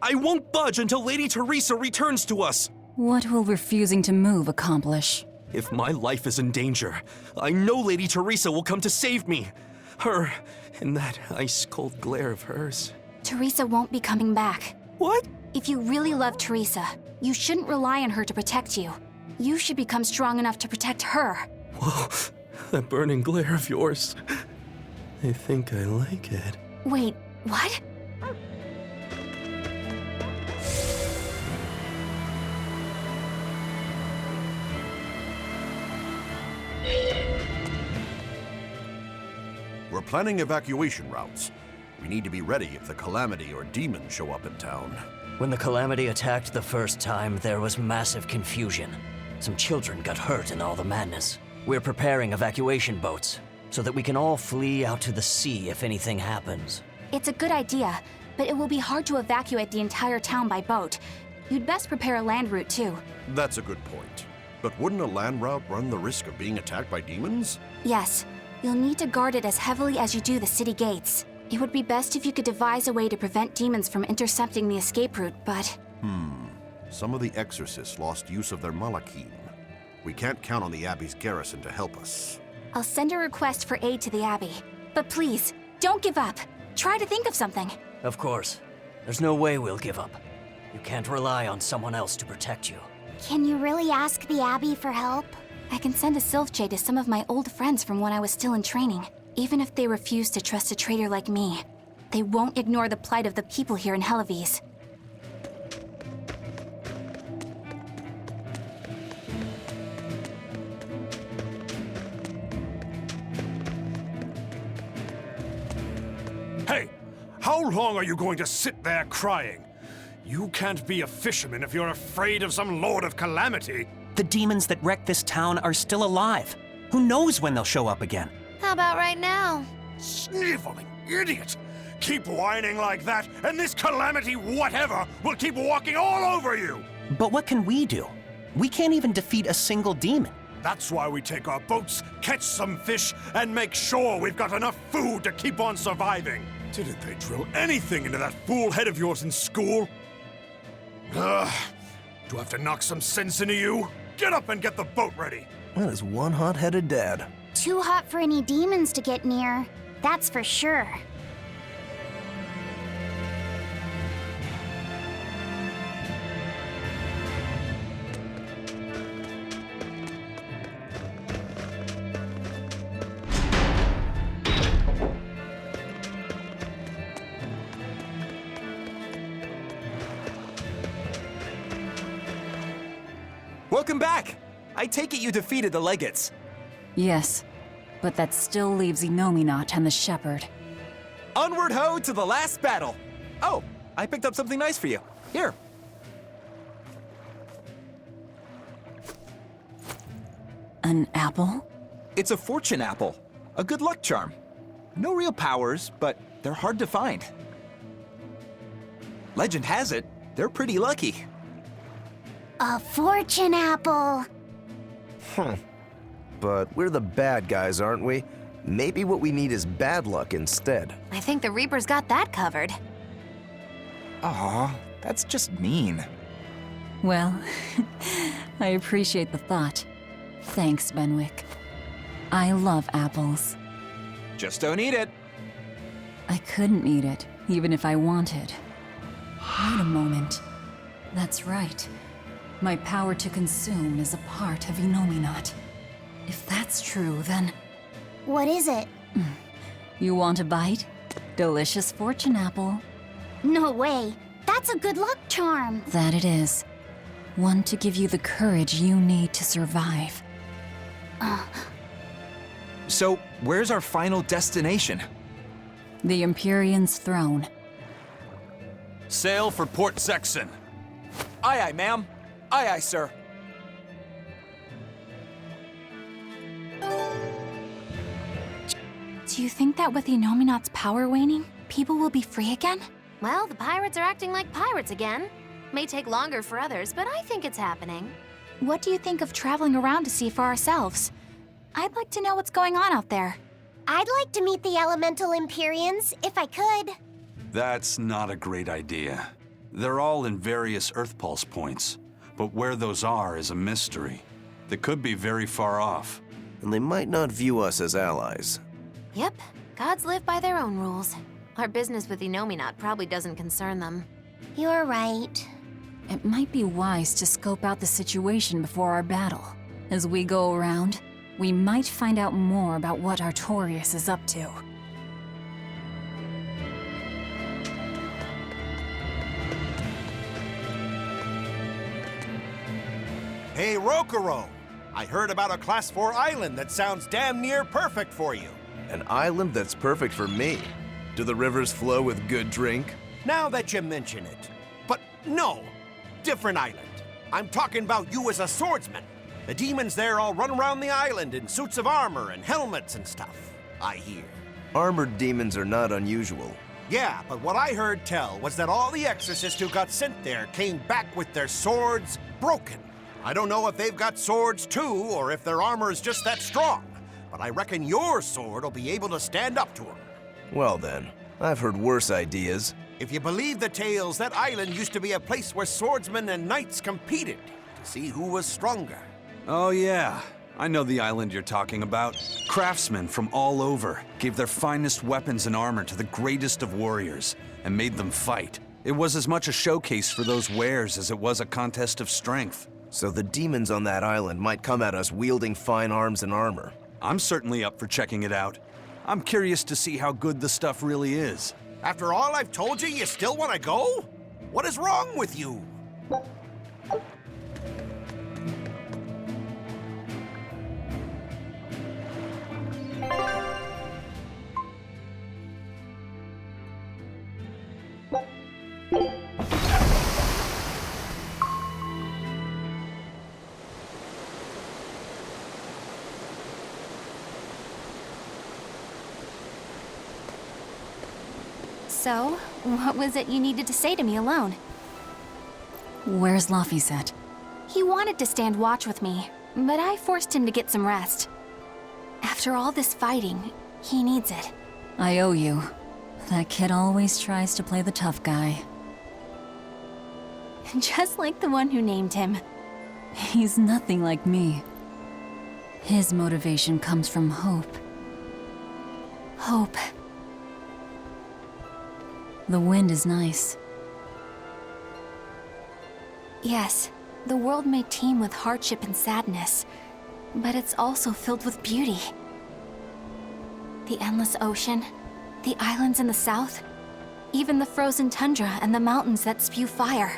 Speaker 5: I won't budge until Lady Teresa returns to us.
Speaker 9: What will refusing to move accomplish?
Speaker 5: If my life is in danger, I know Lady Teresa will come to save me. Her, and that ice-cold glare of hers.
Speaker 2: Teresa won't be coming back.
Speaker 5: What?
Speaker 2: If you really love Teresa, you shouldn't rely on her to protect you. You should become strong enough to protect her.
Speaker 5: Whoa, that burning glare of yours. I think I like it.
Speaker 2: Wait, what?
Speaker 8: We're planning evacuation routes. We need to be ready if the Calamity or demons show up in town.
Speaker 12: When the Calamity attacked the first time, there was massive confusion. Some children got hurt in all the madness. We're preparing evacuation boats, so that we can all flee out to the sea if anything happens.
Speaker 2: It's a good idea, but it will be hard to evacuate the entire town by boat. You'd best prepare a land route too.
Speaker 8: That's a good point. But wouldn't a land route run the risk of being attacked by demons?
Speaker 2: Yes, you'll need to guard it as heavily as you do the city gates. It would be best if you could devise a way to prevent demons from intercepting the escape route, but...
Speaker 8: Some of the exorcists lost use of their malachim. We can't count on the Abbey's garrison to help us.
Speaker 2: I'll send a request for aid to the Abbey. But please, don't give up. Try to think of something.
Speaker 12: Of course. There's no way we'll give up. You can't rely on someone else to protect you.
Speaker 3: Can you really ask the Abbey for help?
Speaker 2: I can send a Sylph Jade to some of my old friends from when I was still in training. Even if they refuse to trust a traitor like me, they won't ignore the plight of the people here in Helives.
Speaker 6: Hey! How long are you going to sit there crying? You can't be a fisherman if you're afraid of some Lord of Calamity.
Speaker 13: The demons that wrecked this town are still alive. Who knows when they'll show up again?
Speaker 1: How about right now?
Speaker 6: Sniveling idiot! Keep whining like that, and this Calamity whatever will keep walking all over you!
Speaker 13: But what can we do? We can't even defeat a single demon.
Speaker 6: That's why we take our boats, catch some fish, and make sure we've got enough food to keep on surviving. Didn't they drill anything into that fool head of yours in school? Ugh. Do I have to knock some sense into you? Get up and get the boat ready!
Speaker 5: That is one hot-headed dad.
Speaker 3: Too hot for any demons to get near. That's for sure.
Speaker 5: Welcome back! I take it you defeated the Legates.
Speaker 9: Yes, but that still leaves Enominat and the Shepherd.
Speaker 5: Onward ho to the last battle! Oh, I picked up something nice for you. Here.
Speaker 9: An apple?
Speaker 14: It's a fortune apple. A good luck charm. No real powers, but they're hard to find. Legend has it, they're pretty lucky.
Speaker 3: A fortune apple.
Speaker 5: But we're the bad guys, aren't we? Maybe what we need is bad luck instead.
Speaker 1: I think the Reaper's got that covered.
Speaker 14: Aw, that's just mean.
Speaker 9: Well, I appreciate the thought. Thanks, Benwick. I love apples.
Speaker 14: Just don't eat it.
Speaker 9: I couldn't eat it, even if I wanted. Wait a moment. That's right. My power to consume is a part of Enominat. If that's true, then...
Speaker 3: What is it?
Speaker 9: You want a bite? Delicious fortune apple.
Speaker 3: No way. That's a good luck charm.
Speaker 9: That it is. One to give you the courage you need to survive.
Speaker 14: So, where's our final destination?
Speaker 9: The Empyrean's throne.
Speaker 4: Sail for Port Zexon.
Speaker 14: Aye, aye, ma'am. Aye, aye, sir.
Speaker 2: Do you think that with the Innominat's power waning, people will be free again?
Speaker 1: Well, the pirates are acting like pirates again. May take longer for others, but I think it's happening.
Speaker 2: What do you think of traveling around to see for ourselves? I'd like to know what's going on out there.
Speaker 3: I'd like to meet the elemental Empyreans, if I could.
Speaker 4: That's not a great idea. They're all in various Earth Pulse points, but where those are is a mystery. They could be very far off.
Speaker 5: And they might not view us as allies.
Speaker 1: Yep, gods live by their own rules. Our business with Innominat probably doesn't concern them.
Speaker 3: You're right.
Speaker 9: It might be wise to scope out the situation before our battle. As we go around, we might find out more about what Artorias is up to.
Speaker 15: Hey, Rokuro! I heard about a Class 4 island that sounds damn near perfect for you.
Speaker 5: An island that's perfect for me. Do the rivers flow with good drink?
Speaker 15: Now that you mention it. But no, different island. I'm talking about you as a swordsman. The demons there all run around the island in suits of armor and helmets and stuff, I hear.
Speaker 5: Armored demons are not unusual.
Speaker 15: Yeah, but what I heard tell was that all the exorcists who got sent there came back with their swords broken. I don't know if they've got swords too, or if their armor is just that strong, but I reckon your sword will be able to stand up to them.
Speaker 5: Well then, I've heard worse ideas.
Speaker 15: If you believe the tales, that island used to be a place where swordsmen and knights competed to see who was stronger.
Speaker 4: Oh yeah, I know the island you're talking about. Craftsmen from all over gave their finest weapons and armor to the greatest of warriors and made them fight. It was as much a showcase for those wares as it was a contest of strength.
Speaker 5: So the demons on that island might come at us wielding fine arms and armor.
Speaker 4: I'm certainly up for checking it out. I'm curious to see how good the stuff really is.
Speaker 15: After all I've told you, you still want to go? What is wrong with you?
Speaker 2: So, what was it you needed to say to me alone?
Speaker 9: Where's Laphicet?
Speaker 2: He wanted to stand watch with me, but I forced him to get some rest. After all this fighting, he needs it.
Speaker 9: I owe you. That kid always tries to play the tough guy.
Speaker 2: Just like the one who named him.
Speaker 9: He's nothing like me. His motivation comes from hope.
Speaker 2: Hope.
Speaker 9: The wind is nice.
Speaker 2: Yes, the world may teem with hardship and sadness, but it's also filled with beauty. The endless ocean, the islands in the south, even the frozen tundra and the mountains that spew fire.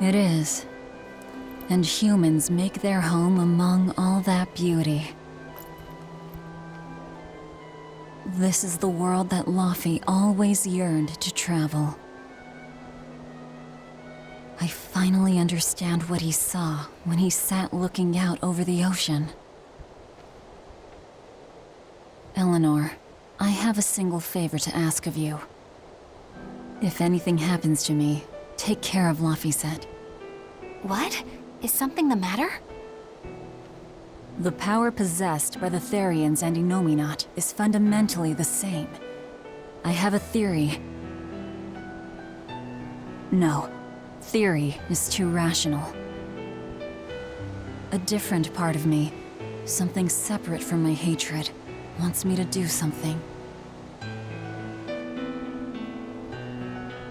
Speaker 9: It is. And humans make their home among all that beauty. This is the world that Laffy always yearned to travel. I finally understand what he saw when he sat looking out over the ocean. Eleanor, I have a single favor to ask of you. If anything happens to me, take care of Laphicet.
Speaker 2: What? Is something the matter?
Speaker 9: The power possessed by the Therians and Innominat is fundamentally the same. I have a theory. No, theory is too rational. A different part of me, something separate from my hatred, wants me to do something.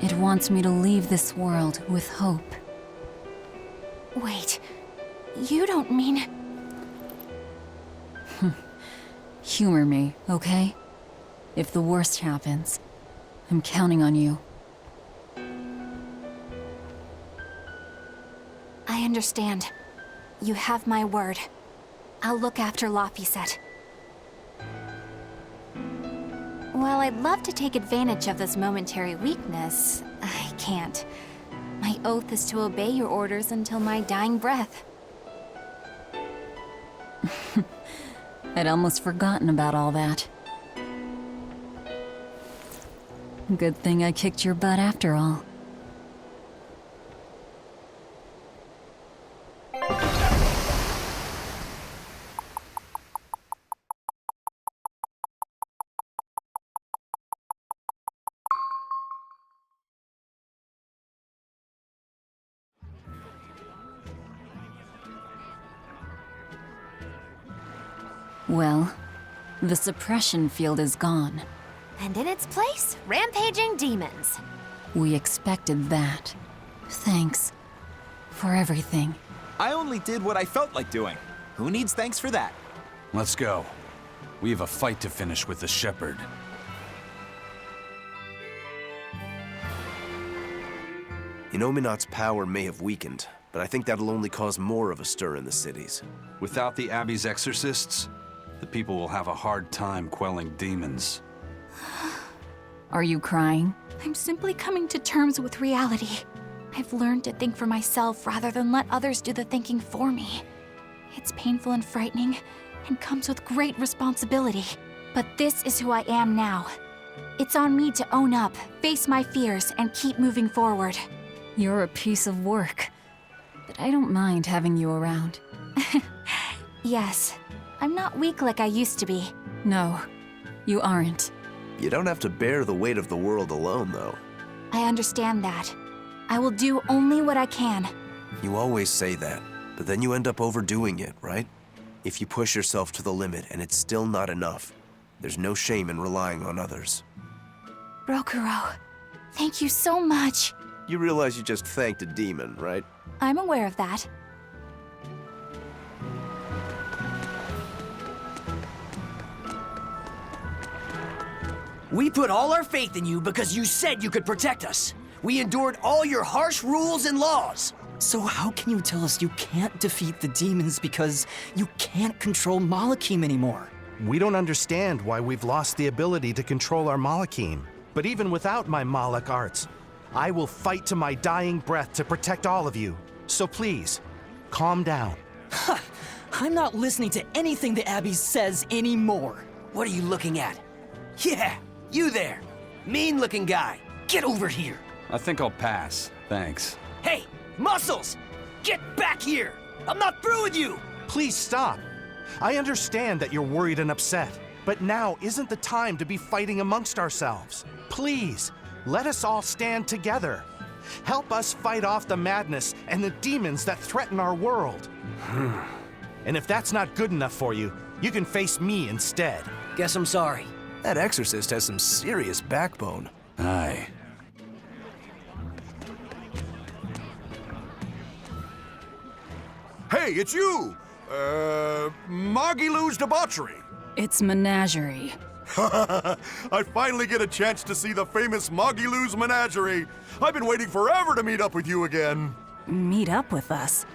Speaker 9: It wants me to leave this world with hope.
Speaker 2: Wait, you don't mean...
Speaker 9: Humor me, okay? If the worst happens, I'm counting on you.
Speaker 2: I understand. You have my word. I'll look after Laphicet. While I'd love to take advantage of this momentary weakness, I can't. My oath is to obey your orders until my dying breath.
Speaker 9: I'd almost forgotten about all that. Good thing I kicked your butt after all. Well, the suppression field is gone.
Speaker 1: And in its place, rampaging demons.
Speaker 9: We expected that. Thanks for everything.
Speaker 14: I only did what I felt like doing. Who needs thanks for that?
Speaker 4: Let's go. We have a fight to finish with the Shepherd.
Speaker 5: Innominat's power may have weakened, but I think that'll only cause more of a stir in the cities.
Speaker 4: Without the Abbey's exorcists, the people will have a hard time quelling demons.
Speaker 9: Are you crying?
Speaker 2: I'm simply coming to terms with reality. I've learned to think for myself rather than let others do the thinking for me. It's painful and frightening, and comes with great responsibility. But this is who I am now. It's on me to own up, face my fears, and keep moving forward.
Speaker 9: You're a piece of work, but I don't mind having you around.
Speaker 2: Yes, I'm not weak like I used to be.
Speaker 9: No, you aren't.
Speaker 5: You don't have to bear the weight of the world alone, though.
Speaker 2: I understand that. I will do only what I can.
Speaker 5: You always say that, but then you end up overdoing it, right? If you push yourself to the limit and it's still not enough, there's no shame in relying on others.
Speaker 2: Rokuro, thank you so much.
Speaker 5: You realize you just thanked a demon, right?
Speaker 2: I'm aware of that.
Speaker 16: We put all our faith in you because you said you could protect us. We endured all your harsh rules and laws.
Speaker 13: So how can you tell us you can't defeat the demons because you can't control Malachim anymore?
Speaker 17: We don't understand why we've lost the ability to control our Malachim. But even without my Malak arts, I will fight to my dying breath to protect all of you. So please, calm down.
Speaker 16: I'm not listening to anything the Abbey says anymore. What are you looking at? Yeah, you there. Mean-looking guy. Get over here.
Speaker 4: I think I'll pass. Thanks.
Speaker 16: Hey, Muscles! Get back here! I'm not through with you!
Speaker 17: Please stop. I understand that you're worried and upset, but now isn't the time to be fighting amongst ourselves. Please, let us all stand together. Help us fight off the madness and the demons that threaten our world. And if that's not good enough for you, you can face me instead.
Speaker 16: Guess I'm sorry.
Speaker 5: That exorcist has some serious backbone.
Speaker 4: Aye.
Speaker 8: Hey, it's you! Magilou's Debauchery.
Speaker 9: It's Menagerie.
Speaker 8: I finally get a chance to see the famous Magilou's Menagerie. I've been waiting forever to meet up with you again.
Speaker 9: Meet up with us?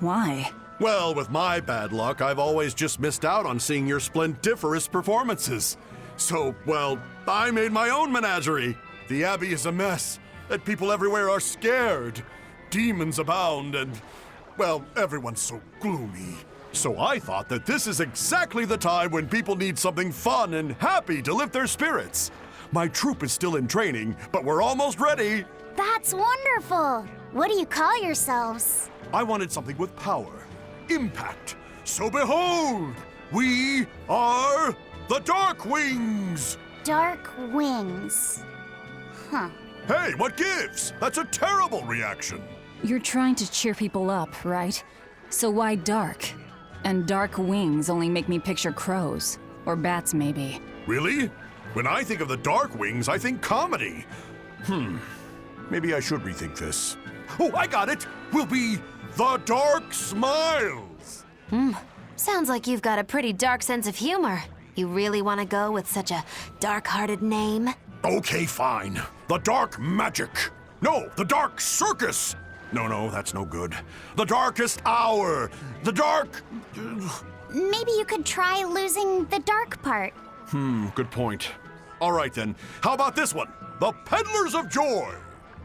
Speaker 9: Why?
Speaker 8: Well, with my bad luck, I've always just missed out on seeing your splendiferous performances. So, well, I made my own menagerie. The Abbey is a mess, and people everywhere are scared. Demons abound, and, well, everyone's so gloomy. So I thought that this is exactly the time when people need something fun and happy to lift their spirits. My troupe is still in training, but we're almost ready.
Speaker 3: That's wonderful. What do you call yourselves?
Speaker 8: I wanted something with power, impact. So behold, we are the Dark Wings.
Speaker 3: Dark Wings. Huh.
Speaker 8: Hey, what gives? That's a terrible reaction.
Speaker 9: You're trying to cheer people up, right? So why dark? And dark wings only make me picture crows. Or bats, maybe.
Speaker 8: Really? When I think of the Dark Wings, I think comedy. Maybe I should rethink this. Oh, I got it! We'll be the Dark Smiles!
Speaker 1: Sounds like you've got a pretty dark sense of humor. You really want to go with such a dark-hearted name?
Speaker 8: Okay, fine. The Dark Magic. No, the Dark Circus. No, that's no good. The Darkest Hour. The Dark...
Speaker 3: Maybe you could try losing the dark part.
Speaker 8: Good point. All right then, how about this one? The Peddlers of Joy.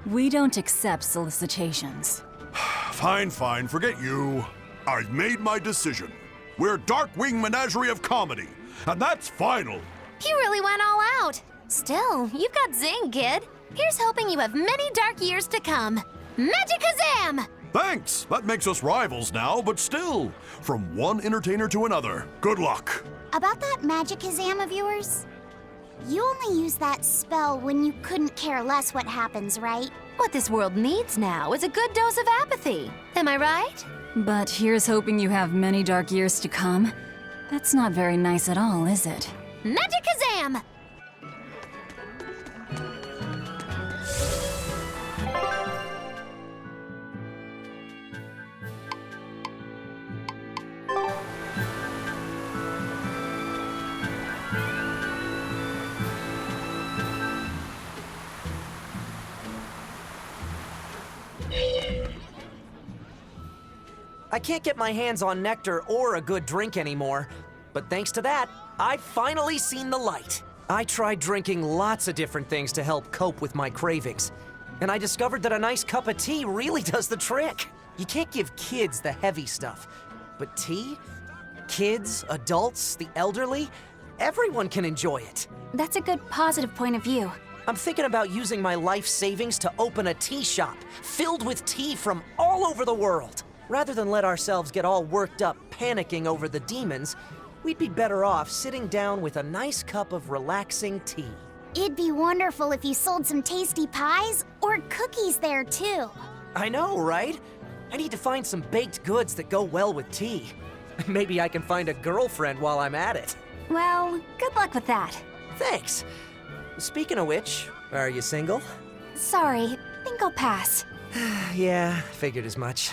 Speaker 9: We don't accept solicitations.
Speaker 8: Fine, forget you. I've made my decision. We're Darkwing Menagerie of Comedy, and that's final.
Speaker 1: You really went all out. Still, you've got zing, kid. Here's hoping you have many dark years to come. Magikazam!
Speaker 8: Thanks! That makes us rivals now, but still, from one entertainer to another. Good luck.
Speaker 3: About that Magikazam of yours, you only use that spell when you couldn't care less what happens, right?
Speaker 1: What this world needs now is a good dose of apathy. Am I right?
Speaker 9: But here's hoping you have many dark years to come. That's not very nice at all, is it?
Speaker 1: Magikazam!
Speaker 16: I can't get my hands on nectar or a good drink anymore, but thanks to that, I've finally seen the light. I tried drinking lots of different things to help cope with my cravings, and I discovered that a nice cup of tea really does the trick. You can't give kids the heavy stuff, but tea? Kids, adults, the elderly, everyone can enjoy it.
Speaker 2: That's a good positive point of view.
Speaker 16: I'm thinking about using my life savings to open a tea shop filled with tea from all over the world. Rather than let ourselves get all worked up panicking over the demons, we'd be better off sitting down with a nice cup of relaxing tea.
Speaker 3: It'd be wonderful if you sold some tasty pies or cookies there, too.
Speaker 16: I know, right? I need to find some baked goods that go well with tea. Maybe I can find a girlfriend while I'm at it.
Speaker 2: Well, good luck with that.
Speaker 16: Thanks. Speaking of which, are you single?
Speaker 2: Sorry, think I'll pass.
Speaker 16: Yeah, figured as much.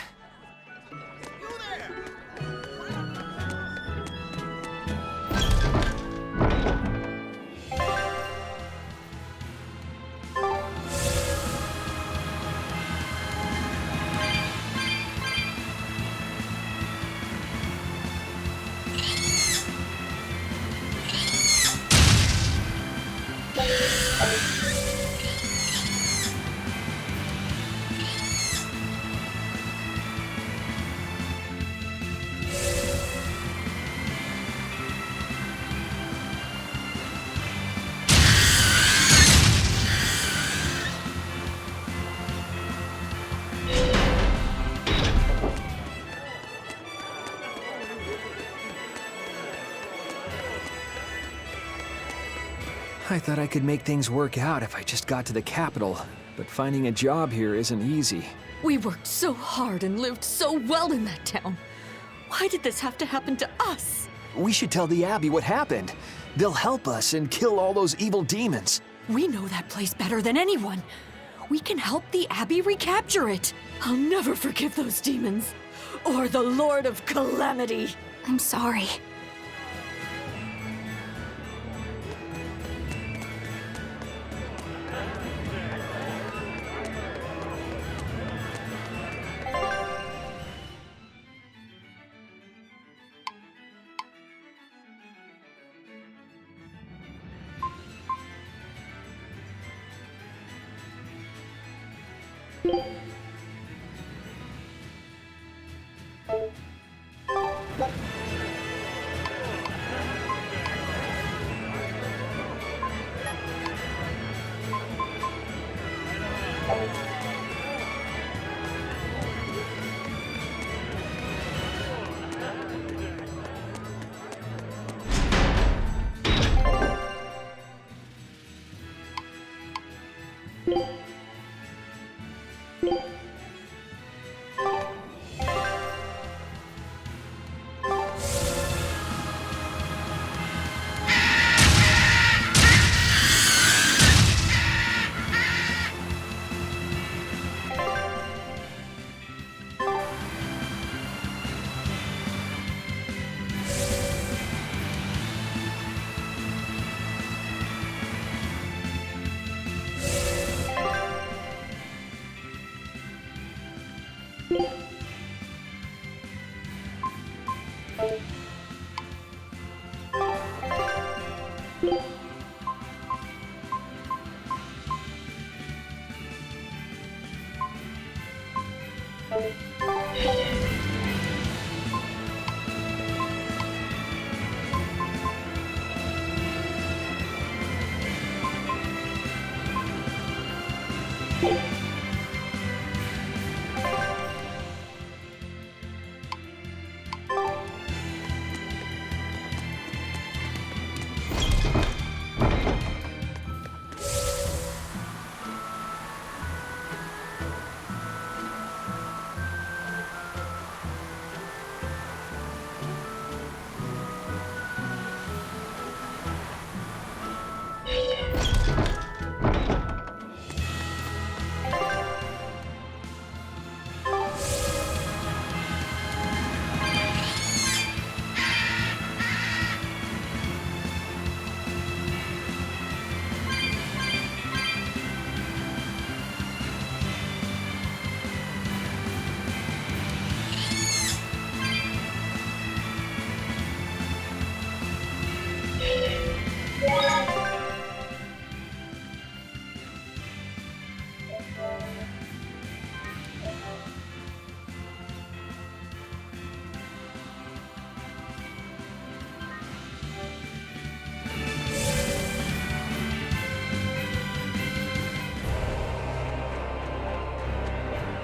Speaker 10: I thought I could make things work out if I just got to the capital, but finding a job here isn't easy.
Speaker 11: We worked so hard and lived so well in that town. Why did this have to happen to us?
Speaker 10: We should tell the Abbey what happened. They'll help us and kill all those evil demons.
Speaker 11: We know that place better than anyone. We can help the Abbey recapture it. I'll never forgive those demons. Or the Lord of Calamity.
Speaker 2: I'm sorry.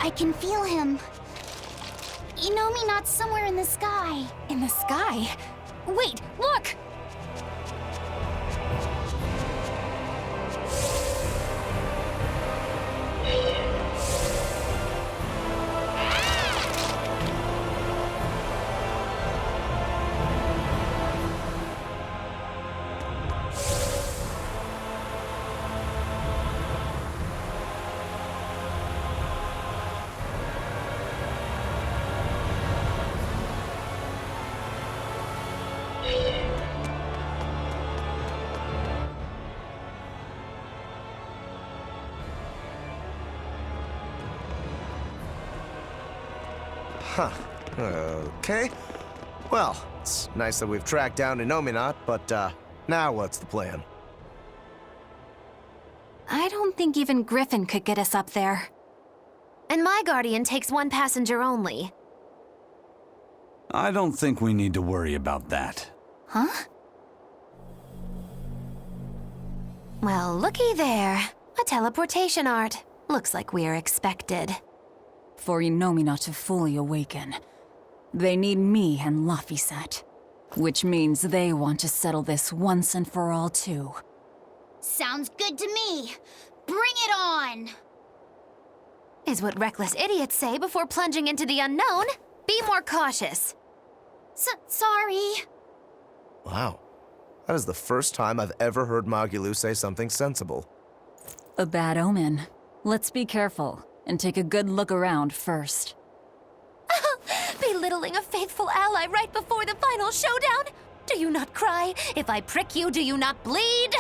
Speaker 2: I can feel him. Inominat's somewhere in the sky. In the sky? Wait, look!
Speaker 5: Huh. Okay. Well, it's nice that we've tracked down Inominat, but, now what's the plan?
Speaker 2: I don't think even Griffin could get us up there.
Speaker 1: And my Guardian takes one passenger only.
Speaker 4: I don't think we need to worry about that.
Speaker 2: Huh?
Speaker 1: Well, looky there. A teleportation art. Looks like we're expected.
Speaker 9: For Inominat to fully awaken, they need me and Laphicet. Which means they want to settle this once and for all, too.
Speaker 2: Sounds good to me. Bring it on!
Speaker 1: Is what reckless idiots say before plunging into the unknown. Be more cautious.
Speaker 3: Sorry.
Speaker 5: Wow. That is the first time I've ever heard Magulu say something sensible.
Speaker 9: A bad omen. Let's be careful, and take a good look around first.
Speaker 1: Belittling a faithful ally right before the final showdown? Do you not cry? If I prick you, do you not bleed?